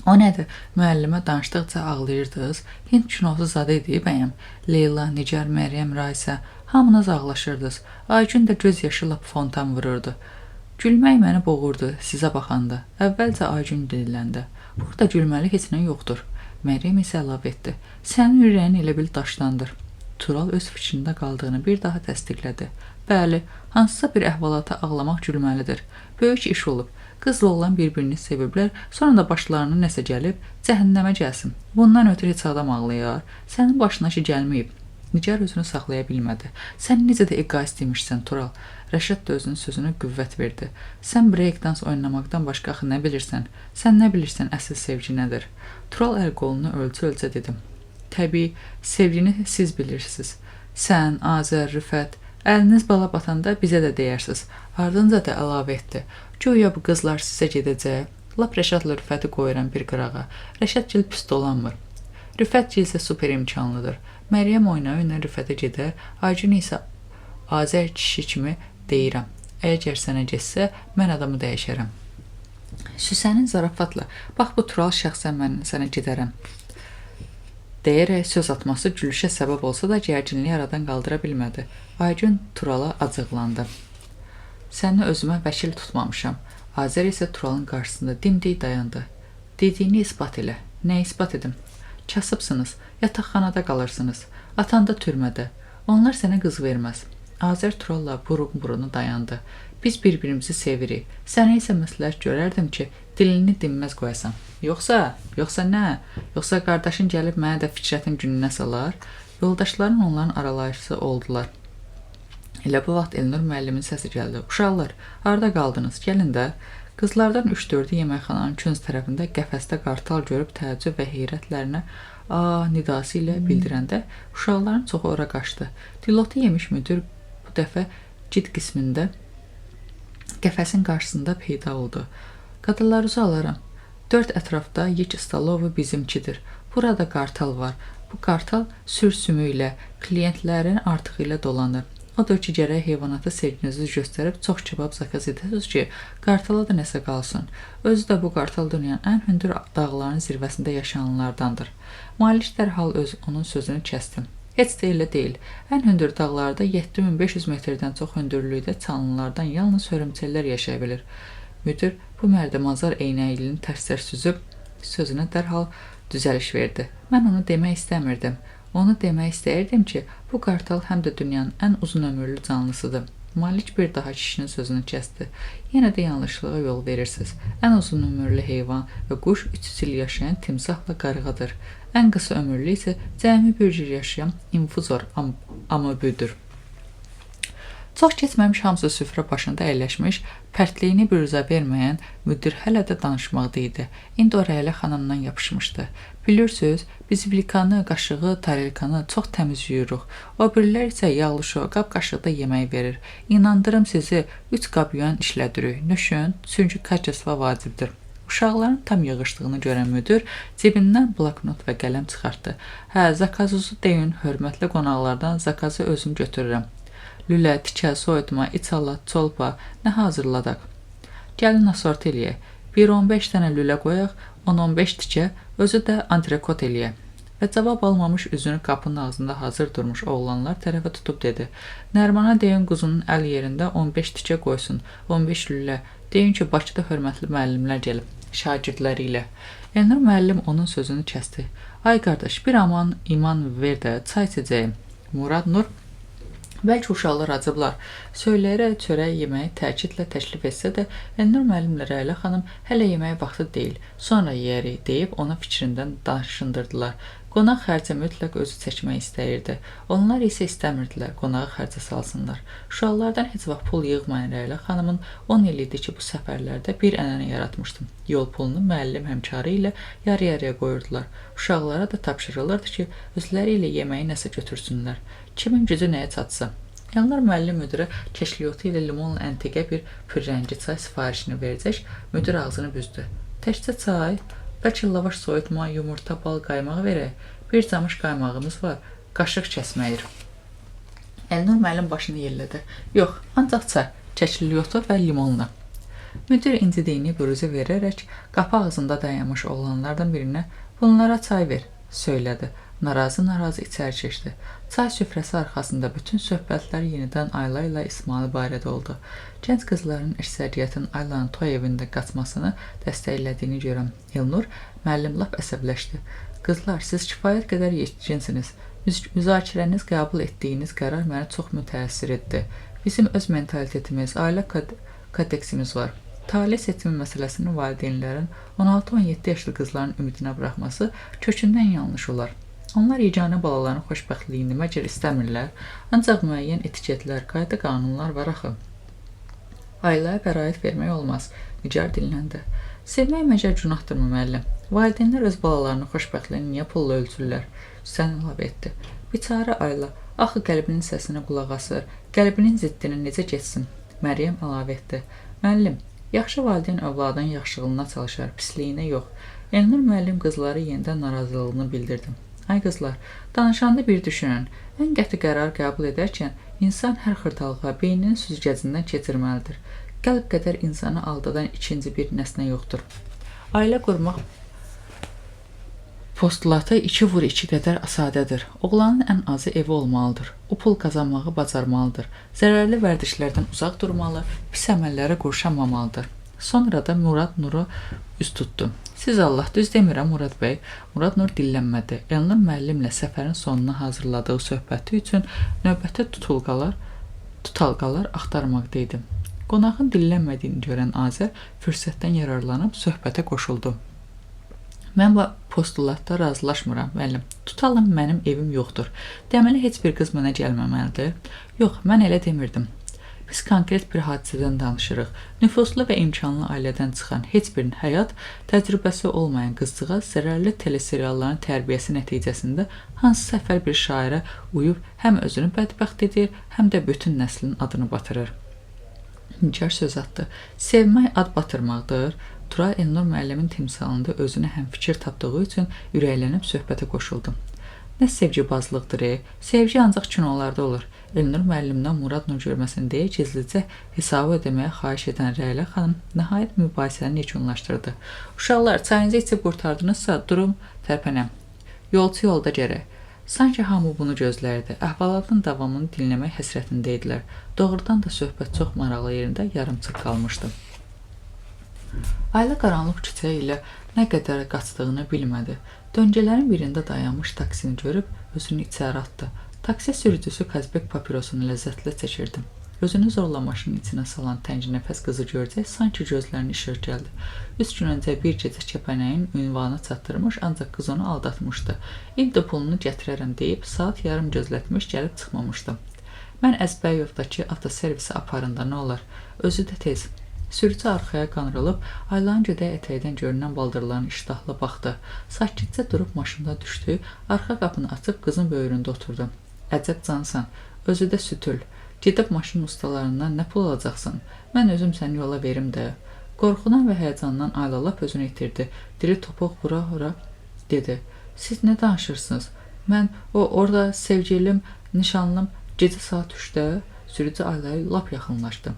Speaker 1: O nədir? Müəllimə danışdıqca ağlayırdınız. Hind kinosu zadı idi bəyəm. Leyla, Nigar, Məryəm, Raisə hamınız ağlaşırdınız. Aygün də göz yaşı lap fontan vururdu. Gülmək məni boğurdu sizə baxanda. Əvvəlcə Aygün dilləndi. Burada gülməli heç nə yoxdur. Məryəm isə əlavə etdi. Sənin ürəyin elə bil daşlandır. Tural öz fikrində qaldığını bir daha təsdiqlədi. Bəli, hansısa bir əhvalata ağlamaq gülməlidir. Böyük iş olub. Qızla oğlan bir-birini seviblər, sonra da başlarına nəsə gəlib, cəhənnəmə gəlsin. Bundan ötürü heç adam ağlayar. Sənin başına ki gəlməyib. Nigar özünü saxlaya bilmədi. Sən necə də egoist imişsən, Tural. Rəşad da özünün sözünə qüvvət verdi. Sən breakdans oynamaqdan başqa axı nə bilirsən? Sən nə bilirsən əsl sevgi nədir? Tural əl qolunu ölçə-ölçə dedim. Təbii, sevgini siz bilirsiniz. Sən, Azər, Rüfət, əliniz bala batanda bizə də deyərsiniz. Ardınca da əlavə etdi. Güya bu qızlar sizə gedəcək. Lap Rəşadla Rüfəti qoyuram bir qırağa. Rəşadgil pis dolanmır. Rüfətgil isə super imkanlıdır. Məryəm oyna-oyna Rüfətə gedər. Aygün isə Azər kişi kimi deyirəm. Əgər sənə getsə, mən adamı dəyişərəm. Süsənin zarafatla, bax bu Tural şəxsən mən sənə gedərəm. Deyərək söz atması gülüşə səbəb olsa da gərginliyi aradan qaldıra bilmədi. Aygün Turala acıqlandı. Səni özümə vəkil tutmamışam. Azər isə Turalın qarşısında dimdik dayandı. Dediyini isbat elə. Nə isbat edim? Kasıbsınız, yataqxanada qalırsınız. Atan da türmədə. Onlar sənə qız verməz. Azər Turalla burun-burunu dayandı. Biz bir-birimizi sevirik. Sənə isə məsləhət görərdim ki, dilini dinməz qoyasan. Yoxsa nə? Yoxsa qardaşın gəlib mənə də fikrətin gününə salar? Yoldaşların onların aralayıcısı oldular. Elə bu vaxt Elnur müəllimin səsi gəldi. Uşaqlar, harda qaldınız? Gəlin də. Qızlardan 3-4-ü yeməkxananın künc tərəfində qəfəsdə qartal görüb təəccüb və heyrətlərinə nidası ilə bildirəndə uşaqların çoxu ora qaçdı. Dilotu yemiş müdir bu dəfə cid qismində qəfəsin qarşısında peyda oldu. Qadınlarınızı alaram. 4 ətrafda yek stalovu bizimkidir. Burada qartal var. Bu qartal sür-sümü ilə, klientlərin artığı ilə dolanır. Odur ki, gərək heyvanata sevginizi göstərib çox kebab zakaz edəsiniz ki, qartala da nəsə qalsın. Özü də bu qartal dünyanın ən hündür dağların zirvəsində yaşayanlardandır. Malik dərhal onun sözünü kəsdi. Heç də elə deyil. Ən hündür dağlarda 7500 metrdən çox hündürlükdə çalınlardan yalnız hörümçəklər yaşaya bilir. Müdir bu mərdəmazar eynəklini tərs-tərs süzüb sözünə dərhal düzəliş verdi. Mən onu demək istəmirdim. Onu demək istəyirdim ki, bu qartal həm də dünyanın ən uzun ömürlü canlısıdır. Malik bir daha kişinin sözünü kəsdi. Yenə də yanlışlığa yol verirsiniz. Ən uzun ömürlü heyvan və quş 300 il yaşayan timsahla qarğadır. Ən qısa ömürlü isə cəmi bir cür yaşayan infuzor amöbüdür. Çox keçməmiş hamısı süfrə başında əyləşmiş, pərtliyini bürüzə verməyən müdir hələ də danışmaqda idi. İndi o Rəylə xanımdan yapışmışdı. Bilirsiniz, biz vilkanı, qaşığı, tarelkanı çox təmiz yuyuruq. O birilər isə yağlı qab qaşıqda yemək verir. İnandırım sizi, 3 qab yuyan işlədirik. Nüşün, çünki kaçesva vacibdir. Uşaqların tam yığışdığını görən müdir cibindən bloknot və qələm çıxartdı. Hə, zakazınızı deyin, hörmətli qonaqlardan zakazı özüm götürürəm. Lülə, tikə, soyutma, içalat, çolpa, nə hazırladaq? Gəlin asort eləyək. 1-15 dənə lülə qoyaq, 10-15 tikə, özü də antrekot eləyək. Və cavab almamış üzünü qapının ağzında hazır durmuş oğlanlar tərəfə tutub dedi. Nərmana deyin quzunun əl yerində 15 tikə qoysun, 15 lülə. Deyin ki, Bakıda hörmətli müəllimlər gəlib, şagirdləri ilə. Elnur müəllim onun sözünü kəsdi. Ay qardaş, bir aman iman ver də, çay içəcəyim. Murad Nur, bəlkə uşaqlar acıblar. Söyləyərək çörək yeməyi təkidlə təklif etsə də, Elnur müəllimlə Rəylə xanım hələ yeməyə vaxtı deyil, sonra yeyərik deyib ona fikrindən daşındırdılar. Qonaq xərcə mütləq özü çəkmək istəyirdi. Onlar isə istəmirdilər qonağı xərcə salsınlar. Uşaqlardan heç vaxt pul yığmayan Rəylə xanımın 10 il idi ki, bu səfərlərdə bir ənənə yaratmışdı. Yol pulunu müəllim həmkarı ilə yarı-yarıya qoyurdular. Uşaqlara da tapşırılırdı ki, özləri ilə yeməyi nəsə götürsünlər. Kimin gücü nəyə çatsa. Elnur müəllim müdirə keşliyotu ilə limonla əntiqə bir pürrəngi çay sifarişini verəcək, müdir ağzını büzdü. Təkcə çay, bəlkə lavaş soyutma, yumurta, bal, qaymaq verək. Bir camış qaymağımız var, qaşıq kəsməyir. Elnur müəllim başını yellədi. Yox, ancaq çay, keşliyotu və limonla. Müdir incidiyini bürüzə verərək qapı ağzında dayanmış oğlanlardan birinə "Bunlara çay ver" söylədi. Narazı içəri keçdi. Çay süfrəsi arxasında bütün söhbətlər yenidən Ayla ilə İsmail barədə oldu. Gənc qızların əksəriyyətin Aylanın toy evində qaçmasını dəstəklədiyini görən Elnur müəllim lap əsəbləşdi. "Qızlar, siz kifayət qədər yetkinsiniz. Müzakirəniz qəbul etdiyiniz qərar məni çox mütəəssir etdi. Bizim öz mentalitetimiz, ailə kodeksimiz var. Talih seçimi məsələsinin valideynlərin 16-17 yaşlı qızların ümidinə buraxması kökündən yanlış olar. Onlar yeganə balaların xoşbəxtliyini məcər istəmirlər, ancaq müəyyən etiketlər, qayda qanunlar var axı. Ailaya bəraət vermək olmaz, Nigar dilləndi. Sevmək məcər günahdırmı müəllim? Valideynlər öz balalarının xoşbəxtliyini niyə pulla ölçürlər? Sən əlavə etdi. Biçarə Ayla, axı qəlbinin səsinə qulaq asır, qəlbinin ziddini necə geçsin? Məryəm əlavə etdi. Müəllim, yaxşı valideyn övladın yaxşılığına çalışar, pisliyinə yox. Elnur müəllim qızları yenidən narazılığını bildirdi. Ay qızlar, danışanda bir düşünün. Ən qəti qərar qəbul edərkən insan hər xırdalığa beyninin süzgəcindən keçirməlidir. Qəlb qədər insanı aldadan ikinci bir nəsnə yoxdur. Ailə qurmaq postulatı 2x2 qədər sadədir. Oğlanın ən azı evi olmalıdır. O pul qazanmağı bacarmalıdır. Zərərli vərdişlərdən uzaq durmalı, pis əməllərə qurşanmamalıdır. Sonra da Murad Nuru üst tutdu. Siz Allah, düz demirəm Murad bəy. Murad Nur dillənmədi. Elnur müəllimlə səfərin sonuna hazırladığı söhbəti üçün növbəti tutalqalar axtarmaqda idi. Qonağın dillənmədiyini görən Azər fürsətdən yararlanıb söhbətə qoşuldu. Mən bu postulatda razılaşmıram, müəllim. Tutalım, mənim evim yoxdur. Deməli, heç bir qız mənə gəlməməlidir. Yox, mən elə demirdim. Biz konkret bir hadisədən danışırıq. Nüfuzlu və imkanlı ailədən çıxan heç birinin həyat təcrübəsi olmayan qızcığaz zərərli teleserialların tərbiyəsi nəticəsində hansı səfər bir şairə uyub həm özünü bədbəxt edir, həm də bütün nəslin adını batırır. Nigar söz atdı. Sevmək ad batırmaqdır. Tural Elnur müəllimin timsalında özünə həmfikir tapdığı üçün ürəklənib söhbətə qoşuldu. Nə sevgibazlıqdır, sevgi ancaq kinolarda olur. Elnur müəllimdən Murad Nur görməsini deyə gizlicə hesabı ödəməyə xahiş edən Rəylə xanım nəhayət mübahisəni yekunlaşdırdı. Uşaqlar, çayınızı içib qurtardınızsa, durum tərpənəm. Yolçu yolda gərək. Sanki hamı bunu gözlərdi. Əhvalatın davamını dinləmək həsrətində idilər. Doğrudan da söhbət çox maraqlı yerində yarımçıq qalmışdı. Ayla qaranlıq küçə ilə nə qədər qaçdığını bilmədi. Döngələrin birində dayanmış taksini görüb özünü içəri atdı. Taksi sürücüsü Kazbek papirosunu ləzzətlə çəkirdi. Özünü zorla maşının içinə salan təngi nəfəs qızı görəcək, sanki gözlərini işıq gəldi. 3 gün öncə bir gecə kəpənəyin ünvanı çatdırmış, ancaq qız onu aldatmışdı. İndi pulunu gətirərəm deyib, saat yarım gözlətmiş, gəlib çıxmamışdı. Mən Əzbəyovdakı avtoservisi aparında nə olar? Özü də tez. Sürücü arxaya qanrılıb, Aylanın gödək ətəkdən görünən baldırlarını iştahla baxdı. Sakitcə durub maşında düşdü, arxa qapını açıb qızın böyründə oturdu. Əcəb cansan, özü də sütül. Gedib maşın ustalarından nə pul alacaqsın? Mən özüm səni yola verim də. Qorxudan və həyəcandan Ayla lap özünü itirdi. Dili topuq vura-vura dedi. Siz nə danışırsınız? Mən orada sevgilim, nişanlım gecə saat 3-də sürücü Aylaya lap yaxınlaşdı.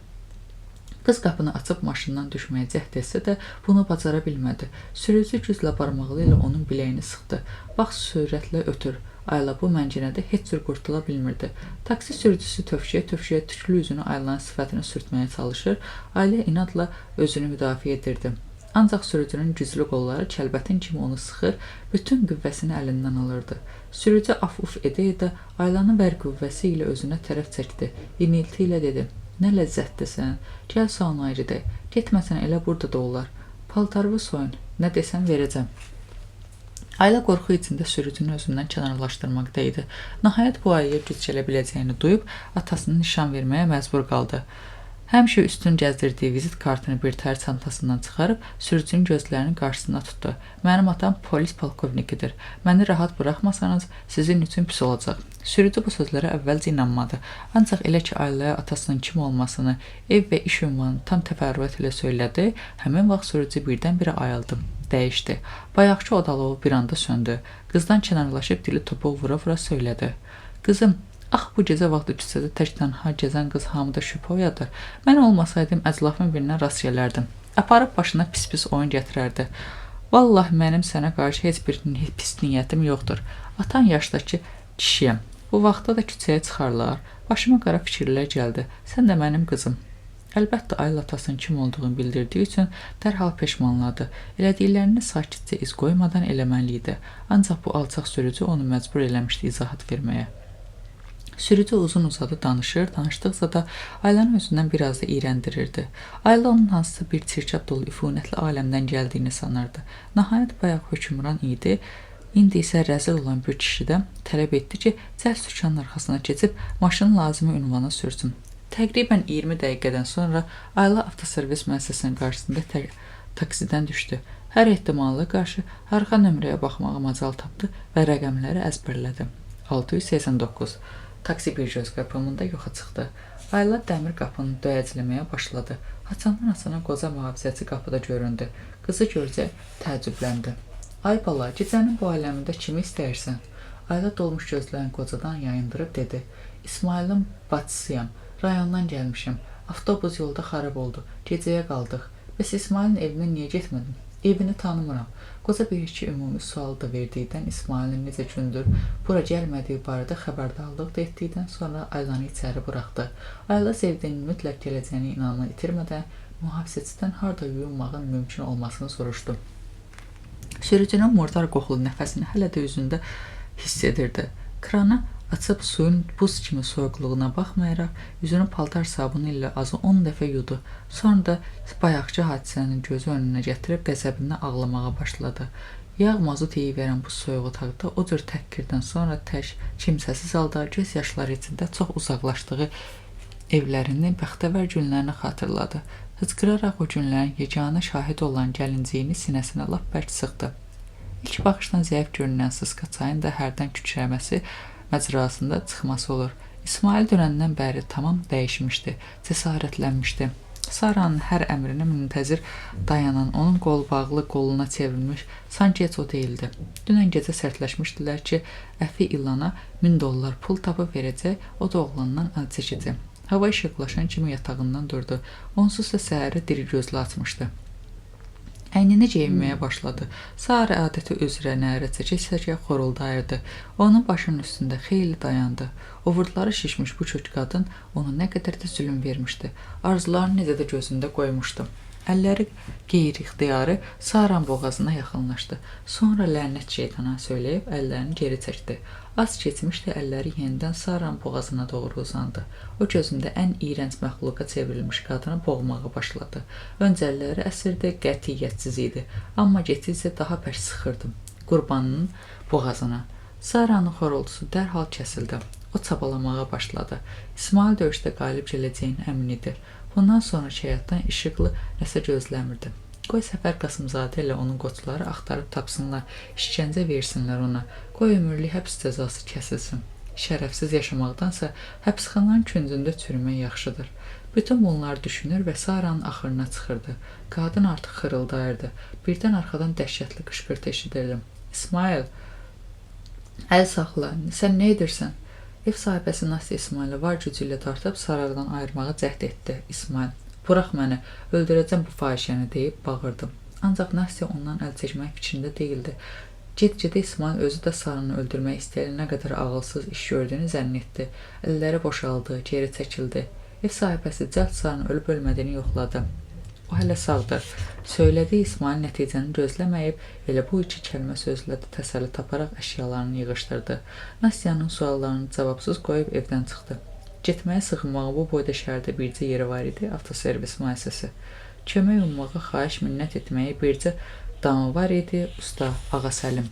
Speaker 1: Qız qapını açıb maşından düşməyə cəhd etsə də bunu bacara bilmədi. Sürücü güclə barmağı ilə onun biləyini sıxdı. Bax, sürətlə ötür. Ayla bu məncinədə heç cür qurtula bilmirdi. Taksi sürücüsü tövşüyə tüklü üzünü Aylanın sifətini sürtməyə çalışır. Ayla inadla özünü müdafiə edirdi. Ancaq sürücünün güclü qolları kəlbətin kimi onu sıxır, bütün qüvvəsini əlindən alırdı. Sürücü af-uf edə-edə Aylanın vər qüvvəsi ilə özünə tərəf çəkdi. İnilti ilə dedi. Nə ləzzətlisən, gəl salon ayrıda, getməsən elə burada da olar. Paltarımı soyun, nə desən verəcəm. Ayla qorxu içində sürücünü özündən kənarlaşdırmaqda idi. Nəhayət bu ayıya güc gələ biləcəyini duyub, atasını nişan verməyə məcbur qaldı. Həmişə üstün gəzdirdiyi vizit kartını bir tər çantasından çıxarıb, sürücünün gözlərinin qarşısına tutdu. Mənim atam polis polkovnikidir. Məni rahat buraxmasanız, sizin üçün pis olacaq. Sürücü bu sözlərə əvvəlcə inanmadı. Ancaq elə ki, Aylaya atasının kim olmasını, ev və iş ünvanını tam təfərrüət ilə söylədi, həmin vaxt sürücü birdən-birə ayıldı, dəyişdi. Bayaqçı odalovu bir anda söndü. Qızdan kənarlaşıb dili topuq vura-vura söylədi. Qızım, Ax bu gecə vaxtı küçədə tək tənha gəzən qız hamıda şübhə oyadır. Mən olmasaydım əclafın birinə rast gələrdim. Aparıb başına pis-pis oyun gətirərdi. Vallahi mənim sənə qarşı heç bir pis niyyətim yoxdur. Atan yaşdakı kişiyəm. Bu vaxtda da küçəyə çıxarlar. Başıma qara fikirlər gəldi. Sən də mənim qızım. Əlbəttə Ayla atasının kim olduğunu bildirdiyi üçün dərhal peşmanladı. Elədiklərini sakitcə iz qoymadan eləməli idi. Ancaq bu alçaq sürücü onu məcbur eləmişdi izahat verməyə. Sürücü uzun-uzadı danışır, danışdıqca da Aylanın özündən biraz da iyrəndirirdi. Ayla onun hansısa bir çirkab dolu üfunətli aləmdən gəldiyini sanırdı. Nəhayət bayaq hökmran idi. İndi isə rəzil olan bir kişidən tələb etdi ki, cəld sükanın arxasına keçib maşını lazımi ünvana sürsün. Təqribən 20 dəqiqədən sonra Ayla avtoservis müəssisəsinin qarşısında taksidən düşdü. Hər ehtimalla qarşı arxa nömrəyə baxmağa macal tapdı və rəqəmləri əzbərlədi. 689. Taksi bir göz qapımında yoxa çıxdı. Ayla dəmir qapını döyəcləməyə başladı. Haçandan-haçana qoca mühafizəçi qapıda göründü. Qızı görcə təəccübləndi. Ay bala, gecənin bu aləmində kimi istəyirsən? Ayla dolmuş gözlərini qocadan yayındırıb dedi. İsmailin bacısıyam. Rayondan gəlmişəm. Avtobus yolda xarab oldu. Gecəyə qaldıq. Bəs İsmailin evinə niyə getmədin? Evini tanımıram. Qoca bir-iki ümumi sual da verdikdən İsmailin necə gündür bura gəlmədiyi barədə xəbərdarlıq da etdikdən sonra Aylanı içəri buraxdı. Ayla sevdiyinin mütləq gələcəyini inanma itirmədən mühafizəçidən harda yuyunmağın mümkün olmasını soruşdu. Sürücünün murdar qoxulu nəfəsini hələ də üzündə hiss edirdi. Krana açıb suyun buz kimi soyuqluğuna baxmayaraq üzünü paltar sabunu ilə azı 10 dəfə yudu. Sonra da bayaqçı hadisənin gözü önünə gətirib qəzəbindən ağlamağa başladı. Yağ mazut iyi verən bu soyuq otaqda o cür təhqirdən sonra tək, kimsəsiz halda göz yaşları içində çox uzaqlaşdığı evlərinin bəxtəvər günlərini xatırladı. Hıçqıraraq o günlərin yeganə şahid olan gəlinciyini sinəsinə lap bərk sıxdı. İlk baxışdan zəif görünən sıska çayın da hərdən kükrəməsi məcrasında çıxması olur. İsmail dönəndən bəri tamam dəyişmişdi, cəsarətlənmişdi. Saranın hər əmrinə müntəzir dayanan, onun qol bağlı qoluna çevrilmiş, sanki heç o deyildi. Dünən gecə sərtləşmişdilər ki, Əfi İlana $1000 pul tapıb verəcək, o da oğlandan əl çəkəcək. Hava işıqlaşan kimi yatağından durdu. Onsuz da səhəri diri gözlü açmışdı. Əynini geyinməyə başladı. Sara adəti üzrə nərə çəkə-çəkə xoruldayırdı. Onun başının üstündə xeyli dayandı. Ovurtları şişmiş bu kök qadın ona nə qədər də zülüm vermişdi. Arzularını necə də gözündə qoymuşdu. Əlləri qeyri-ixtiyarı Saranın boğazına yaxınlaşdı. Sonra lənət şeytana söyləyib əllərini geri çəkdi. Az keçmişdi, əlləri yenidən Saranın boğazına doğru uzandı. O gözündə ən iyrənc məxluqa çevrilmiş qadını boğmağa başladı. Öncə əlləri əsirdi, qətiyyətsiz idi. Amma getdikcə daha bərk sıxırdı qurbanının boğazına. Saranın xorultusu dərhal kəsildi. O çabalamağa başladı. İsmail döyüşdə qalib gələcəyini əmin idi. Bundan sonra həyatdan işıqlı nəsə gözləmirdi. Qoy Səfər Qasımzadə ilə onun qoçları axtarıb tapsınlar, işgəncə versinlər ona. Qoy ömürlük həbs cəzası kəsilsin. Şərəfsiz yaşamaqdansa həbsxananın küncündə çürümək yaxşıdır. Bütün bunlar düşünür və Saranın axırına çıxırdı. Qadın artıq xırıldayırdı. Birdən arxadan dəhşətli qışqırtı eşidirdim. İsmail, əl saxla, sən nə edirsən? Ev sahibəsi Nastya İsmail'i var gücü ilə dartıb Sarardan ayırmağa cəhd etdi. İsmail, burax məni, öldürəcəm bu fahişəni deyib bağırdım. Ancaq Nastya ondan əl çəkmək fikrində değildi. Get-gedə İsmail özü də Saranı öldürmək istəyəli nə qədər ağılsız iş gördüyünü zənn etdi. Əlləri boşaldı, geri çəkildi. Ev sahibəsi cəld Saranın ölüb-ölmədiyini yoxladı. O hələ sağdır. Söylədiyi İsmail nəticəni gözləməyib, elə bu iki kəlmə sözlə də təsəlli taparaq əşyalarını yığışdırdı. Nastya'nın suallarını cavabsız qoyub evdən çıxdı. Getməyə sığınmağı bu boyda şəhərdə bircə yeri var idi, avtoservis müəssisəsi. Kömək ummağa xahiş minnət etməyi bircə damı var idi, usta Ağa Səlim.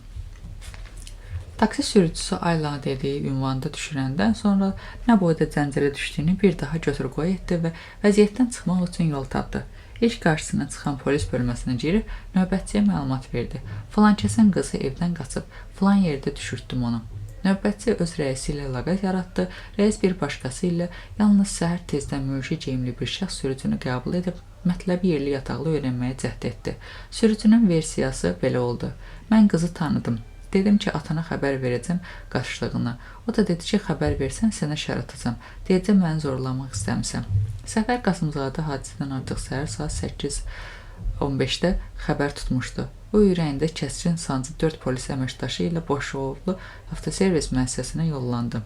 Speaker 1: Taksi sürücüsü Ayla dediyi ünvanda düşürəndən sonra nə boyda zəncirə düşdüyünü bir daha götür-qoy etdi və vəziyyətdən çıxmaq üçün yol tapdı. İlk qarşısına çıxan polis bölməsinə girib növbətçiyə məlumat verdi. Filankəsin qızı evdən qaçıb, filan yerdə düşürtdüm onu. Növbətçi öz rəisi ilə əlaqə yaratdı. Rəis bir başqası ilə yalnız səhər tezdən mürşi geyimli bir şəxs sürücünü qəbul edib mətləbi yerli yataqlı öyrənməyə cəhd etdi. Sürücünün versiyası belə oldu. Mən qızı tanıdım. Dedim ki, atana xəbər verəcəm qaçdığını. O da dedi ki, xəbər versən sənə şər atacam. Deyəcəm məni zorlamaq istəmisən. Səfər Qasımzadə hadisədən artıq səhər saat 8:15-də xəbər tutmuşdu. O ürəyində kəskin sancı 4 polis əməkdaşı ilə Boşoğlu avtoservis müəssisəsinə yollandı.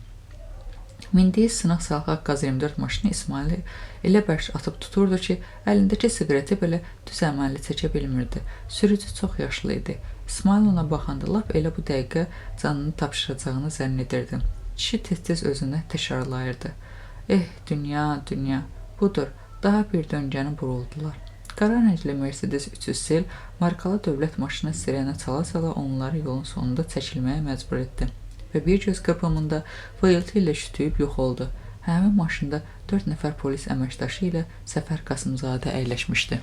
Speaker 1: Mindiyi sınaq salxaq Qaz-24 maşını İsmaili elə bərk atıb tuturdu ki, əlindəki siqareti belə düz əməlli çəkə bilmirdi. Sürücü çox yaşlı idi. İsmail ona baxanda lap elə bu dəqiqə canını tapşıracağını zənn edirdi. Kişi tez-tez özünə təkrarlayırdı. Dünya, dünya, budur, daha bir döngəni buruldular. Qara rəngli Mercedes 300 sel markalı dövlət maşını sirena çala-çala onları yolun sonunda çəkilməyə məcbur etdi. Və bir göz qırpımında vıyıltı ilə şütüyüb yox oldu. Həmin maşında 4 nəfər polis əməkdaşı ilə Səfər Qasımzadə əyləşmişdi.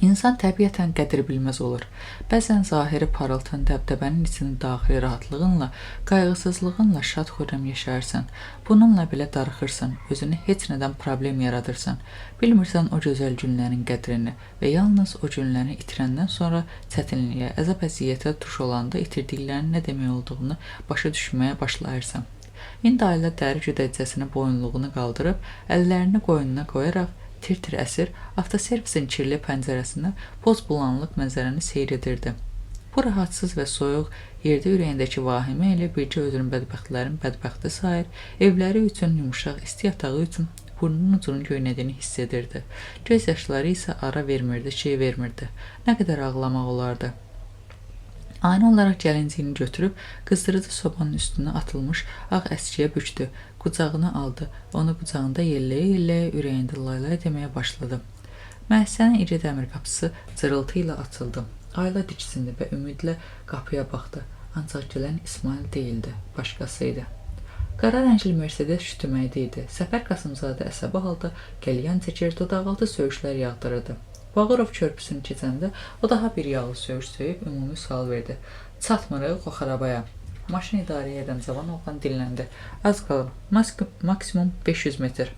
Speaker 1: İnsan təbiətən qədir bilməz olur. Bəzən zahiri parıltın dəbdəbənin içinin daxili rahatlığınla, qayğısızlığınla şad-xürrəm yaşayırsan. Bununla belə darıxırsan, özünə heç nədən problem yaradırsan. Bilmirsən o gözəl günlərin qədrini və yalnız o günləri itirəndən sonra çətinliyə, əzab-əziyyətə tuş olanda itirdiklərinin nə demək olduğunu başa düşməyə başlayırsan. İndi ailə dəri güdəcəsini boyunluğunu qaldırıb, əllərini qoynuna qoyaraq, tir-tir əsir, avtoservisin kirli pəncərəsində boz bulanlıq mənzərəni seyr edirdi. Bu rahatsız və soyuq yerdə ürəyindəki vahimə ilə bircə özünün bədbəxtlərin bədbəxti sayır, evləri üçün yumuşaq, isti yatağı üçün burnunun ucunun göynədiyini hiss edirdi. Göz yaşları isə ara vermirdi, şey vermirdi. Nə qədər ağlamaq olardı. Ani olaraq gəlinciyini götürüb, qızdırıcı sobanın üstünə atılmış ağ əskiyə bükdü, qucağına aldı, onu qucağında yelləyə-yelləyə ürəyində laylay deməyə başladı. Müəssisənin iri dəmir qapısı cırıltı ilə açıldı. Ayla diksindi və ümidlə qapıya baxdı, ancaq gələn İsmail deyildi, başqası idi. Qara rəngli Mercedes şütüməkdə idi. Səfər Qasımzadə əsəbi halda qəlyan çəkir, dodaqaltı söyüşlər yağdırırdı. Bağırov körpüsünü keçəndə o daha bir yağlı söyüş söyüb ümumi sual verdi. Çatmırıq o xarabaya. Maşın idarə edən cavan oğlan dilləndi. Az qalıb, maksimum 500 metr.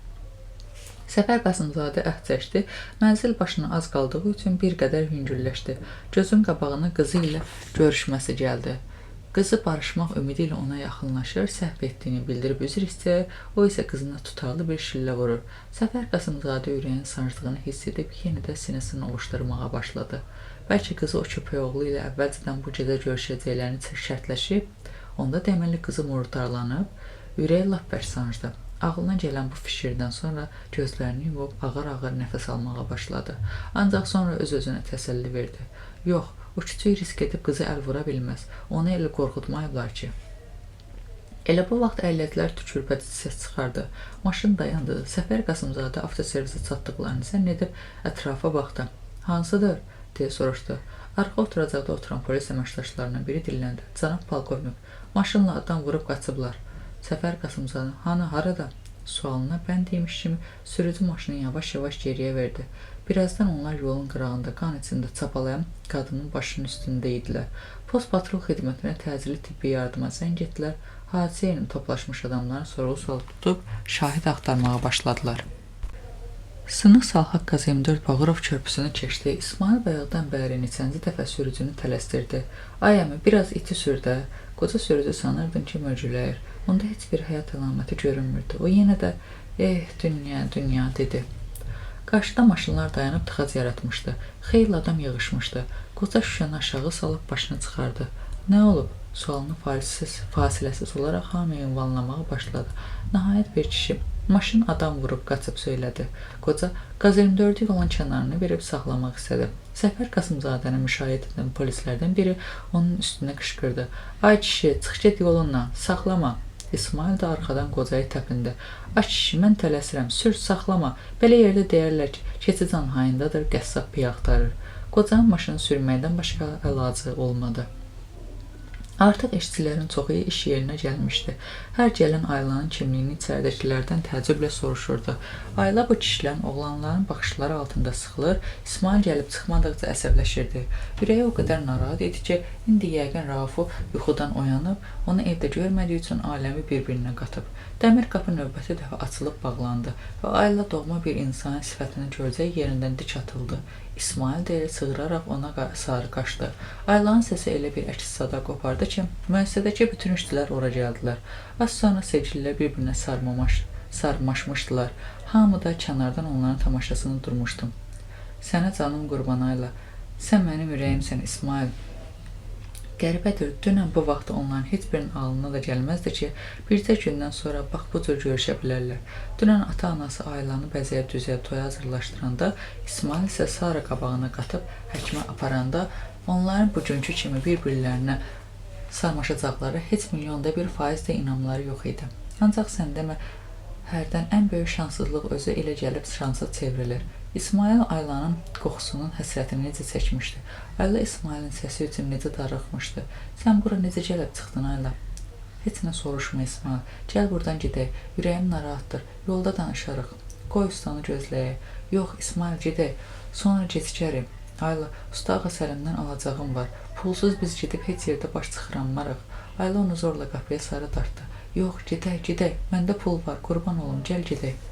Speaker 1: Səfər Qasımzadə əhd çəkdi, mənzil başına az qaldığı üçün bir qədər yüngülləşdi. Gözün qabağına qızı ilə görüşməsi gəldi. Qızı barışmaq ümidi ilə ona yaxınlaşır, səhv etdiyini bildirib üzr istəyir, o isə qızına tutarlı bir şillə vurur. Səfər Qasımzadə ürəyin sancdığını hiss edib yenə də sinəsini ovuşdurmağa başladı. Bəlkə qızı o köpək oğlu ilə əvvəlcədən bu gecə görüşəcəklərini şərtləşib, onda deməli qızı murdarlanıb, ürəyi lap bərk sancdı. Ağlına gələn bu fikirdən sonra gözlərini yumub ağır-ağır nəfəs almağa başladı. Ancaq sonra öz-özünə təsəlli verdi. Yox, o küçük risk edib qızı əl vura bilməz. Onu elə qorxutmayıblar ki. Elə bu vaxt əylədilər tükürpədici səs çıxardı. Maşın dayandı. Səfər Qasımzadə avtoservisə çatdıqlarını zənn edib ətrafa baxdı. Hansıdır? Deyə soruşdu. Arxa oturacaqda oturan polis əməkdaşlarından biri dilləndi. Cənab polkovnik, maşınla adam vurub qaçıblar. Səfər Qasımzadə, harada? Sualına bənd demiş kimi sürücü maşını yavaş-yavaş geriyə verdi. Birazdan onlar yolun qırağında qan içində çapalayan qadının başının üstündə idilər. Post-patrol xidmətinə təcili tibbi yardıma zəng etdilər. Hadisə yerində toplaşmış adamların sorğu-sual tutub şahid axtarmağa başladılar. Sınıq salxaq Qaz-24 Bağırov körpüsünü keçdi. İsmail bayaqdan bəri neçənci dəfə sürücünü tələsdirdi. Ay əmi, biraz iti sür də. Qoca sürücü sanırdın ki, mürgüləyir. Onda heç bir həyat əlaməti görünmürdü. O yenə də, dünya, dünya, dedi. Qarşıda maşınlar dayanıb tıxac yaratmışdı. Xeyli adam yığışmışdı. Qoca şüşəni aşağı salıb başını çıxardı. Nə olub? Sualını fasiləsiz olaraq hamıya ünvanlamağa başladı. Nəhayət bir kişi maşın adam vurub qaçıb söylədi. Qoca Qaz-24 yolun kənarını verib saxlamaq istədi. Səfər Qasımzadəni müşahidə edən polislərdən biri onun üstünə qışqırdı. Ay kişi, çıx get yolundan, saxlama. İsmail də arxadan qocayı təpindi. Ay kişi, mən tələsirəm, sür, saxlama. Belə yerdə deyərlər ki, keçican hayındadır, qəssab piy axtarır. Qocanın maşını sürməkdən başqa əlacı olmadı. Artıq işçilərin çoxu iş yerinə gəlmişdi. Hər gələn Aylanın kimliyini içəridəkilərdən təəccüblə soruşurdu. Ayla bu kişilərin, oğlanların baxışları altında sıxılır, İsmail gəlib çıxmadıqca əsəbləşirdi. Ürəyi o qədər narahat idi ki, indi yəqin Raufu yuxudan oyanıb, onu evdə görmədiyi üçün aləmi bir-birinə qatıb. Dəmir qapı növbəti dəfə açılıb bağlandı və Ayla doğma bir insanın sifətini görəcək yerindən dik atıldı. İsmail də elə çığıraraq ona sarı qaçdı. Aylanın səsi elə bir əks-səda qopardı ki, müəssisədəki bütün işçilər ora gəldilər. Az sonra sevgililər bir-birinə sarmaşmışdılar. Hamı da kənardan onların tamaşasını durmuşdu. Sənə canım qurban Ayla, sən mənim ürəyimsən İsmail. Qəribədir, dünən bu vaxt onların heç birinin ağlına da gəlməzdi ki, bircə gündən sonra bax bu cür görüşə bilərlər. Dünən ata-anası Aylanı bəzəyə-düzəyə toya hazırlaşdıranda, İsmail isə Sara qabağına qatıb həkimə aparanda, onların bugünkü kimi bir-birlərinə sarmaşacaqları heç milyonda 1% də inamları yox idi. Ancaq sən demə, hərdən ən böyük şanssızlıq özü elə gəlib şansa çevrilir. İsmail Aylanın qoxusunun həsrətini necə çəkmişdi. Ayla İsmailin səsi üçün necə darıxmışdı. Sən bura necə gəlib çıxdın Ayla? Heç nə soruşma İsmail. Gəl buradan gedək. Ürəyim narahatdır. Yolda danışarıq. Qoy ustanı gözləyək. Yox İsmail gedək. Sonra gecikərik. Ayla, usta ağa səndən alacağım var. Pulsuz biz gedib heç yerdə baş çıxıranmarıq. Ayla onu zorla qapıya sarı dartdı. Yox, gedək. Məndə pul var. Qurban olum, gəl gedək.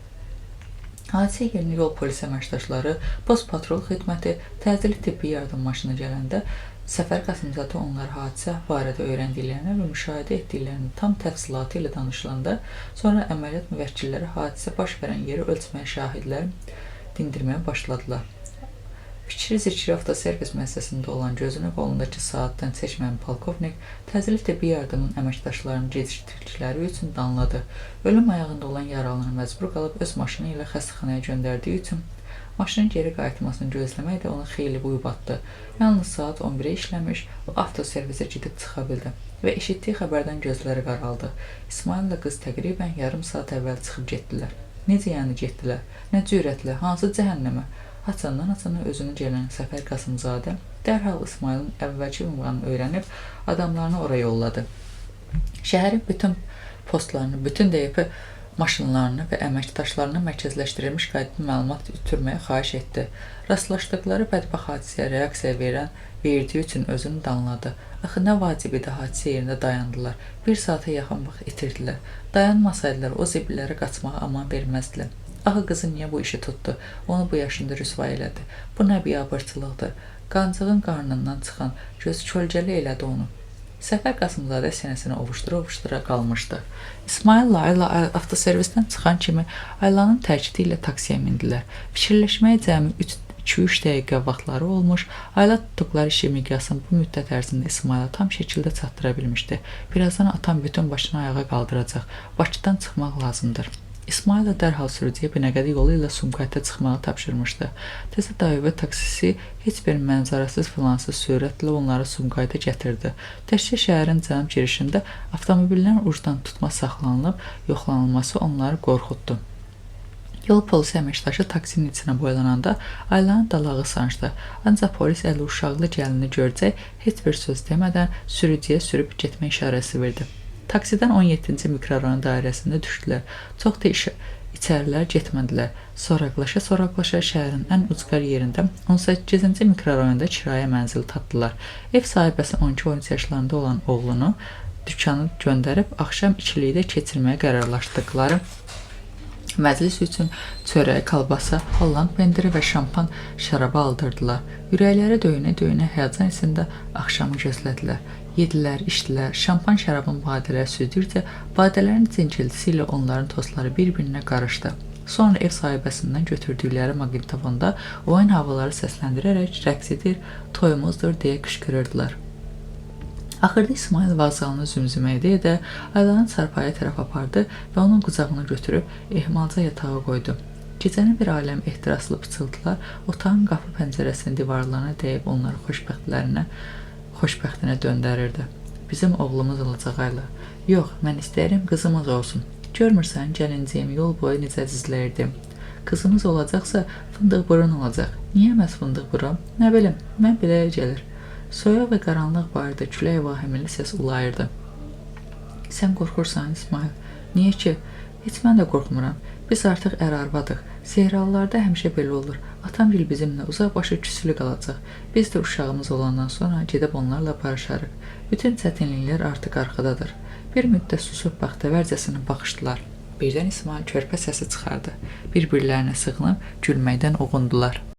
Speaker 1: Hadisə yerinə yol polis əməkdaşları, post patrol xidməti, təcili tibbi yardım maşını gələndə Səfər Qasımzadə onları hadisə barədə öyrəndiklərini və müşahidə etdiklərini tam təfsilatı ilə danışılanda, sonra əməliyyat müvəkkilləri hadisə baş verən yeri ölçməyə şahidləri dindirməyə başladılar. Fikri zikri avtoservis müəssisəsində olan gözünü qolundakı saatdan çəkməyən polkovnik təcili tibbi yardımın əməkdaşlarının gecikdirdikləri üçün danladı. Ölüm ayağında olan yaralını məcbur qalıb öz maşını ilə xəstəxanaya göndərdiyi üçün maşının geri qayıtmasını gözləmək də onu xeyli uyub atdı. Yalnız saat 11-ə işləmiş, o avtoservisə gedib çıxa bildi və eşitdiyi xəbərdən gözləri qaraldı. İsmaillə qız təqribən yarım saat əvvəl çıxıb getdilər. Necə yəni getdilər? Nə cürətlə? Hansı cəhənnəmə? Haçandan-haçana özünü gələn Səfər Qasımzadə dərhal İsmailin əvvəlki ünvanını öyrənib adamlarını ora yolladı. Şəhərin bütün postlarını, bütün DP maşınlarını və əməkdaşlarını mərkəzləşdirilmiş qaydada məlumat ötürməyə xahiş etdi. Rastlaşdıqları bədbəxt hadisəyə reaksiya verdiyi üçün özünü danladı. Axı nə vacibidir hadisə yerində dayandılar. 1 saata yaxın vaxt itirdilər. Dayanmasaydılar o zibillərə qaçmağa aman verməzdilər. Axı qızı niyə bu işi tutdu? Onu bu yaşında rüsva elədi. Bu nə biabırçılıqdır. Qancığın qarnından çıxan göz kölgəli elədi onu. Səfər Qasımzadə sinəsini ovuşdura-ovuşdura qalmışdı. İsmaillə Ayla avtoservisdən çıxan kimi Aylanın təkidi ilə taksiyə mindilər. Fikirləşməyə cəmi 2-3 dəqiqə vaxtları olmuş, Ayla tutduqları işi miqyasını bu müddət ərzində İsmaila tam şəkildə çatdıra bilmişdi. Birazdan atam bütün başını ayağa qaldıracaq. Bakıdan çıxmaq lazımdır. İsmail də dərhal sürücüyə Binəqədi yolu ilə Sumqayıta çıxmağı tapşırmışdı. Təzə Dayıbə taksisi heç bir mənzarəsiz filansız sürətlə onları Sumqayıta gətirdi. Təkcə şəhərin cənub girişində avtomobillərin ucdan tutma saxlanılıb, yoxlanılması onları qorxutdu. Yol polisi əməkdaşı taksinin içinə boylananda Aylanın dalağı sancdı. Ancaq polis əli uşaqlı gəlini görəcək heç bir söz demədən sürücüyə sürüb getmə işarəsi verdi. Taksidən 17-ci mikrorayon dairəsində düşdülər. Çox da içərilər getmədilər. Soraqlaşa şəhərin ən ucqar yerində 18-ci mikrorayonda kirayə mənzil tapdılar. Ev sahibəsi 12-13 yaşlarında olan oğlunu dükanı göndərib axşam ikilikdə keçirməyə qərarlaşdıqları məclis üçün çörək, kalbasa, Holland pendiri və şampan şərabı aldırdılar. Ürəkləri döyünə-döyünə həyəcan içində axşamı gözlədilər. Yedilər, içdilər, şampan şərabın badələri süzdükcə badələrin cinciltisi ilə onların tostları bir-birinə qarışdı. Sonra ev sahibəsindən götürdükləri maqnitofonda oyun havaları səsləndirərək rəqs edir, toyumuzdur deyə qışqırırdılar. Axırda İsmail vağzalını zümzümə edə Aylanın çarpaya tərəf apardı və onun qucağına götürüb ehmalca yatağa qoydu. Gecənin bir aləm ehtiraslı pıçıltılar otağın qapı pəncərəsinin divarlarına dəyib onları xoşbəxtinə döndərirdi. Bizim oğlumuz olacaq Ayla. Yox, mən istəyirəm qızımız olsun. Görmürsən, gəlinciyim yol boyu necə dizləyirdim. Qızımız olacaqsa fındıq burun olacaq. Niyə məhz fındıq buram? Nə bilim, mən belə gəlir. Soyuq və qaranlıq barədə külək vahimili səs ulayırdı. Sən qorxursan İsmail? Niyə ki? Heç mən də qorxmuram. Biz artıq ər-arvadıq. Sehralılarda həmişə belə olur. Atamgil bizimlə uzaq başı küsülü qalacaq. Biz də uşağımız olandan sonra gedib onlarla barışarıq. Bütün çətinliklər artıq arxadadır. Bir müddət susub bəxtəvərcəsini baxışdılar. Birdən İsmail körpə səsi çıxardı. Bir-birlərinə sığınıb gülməkdən uğundular.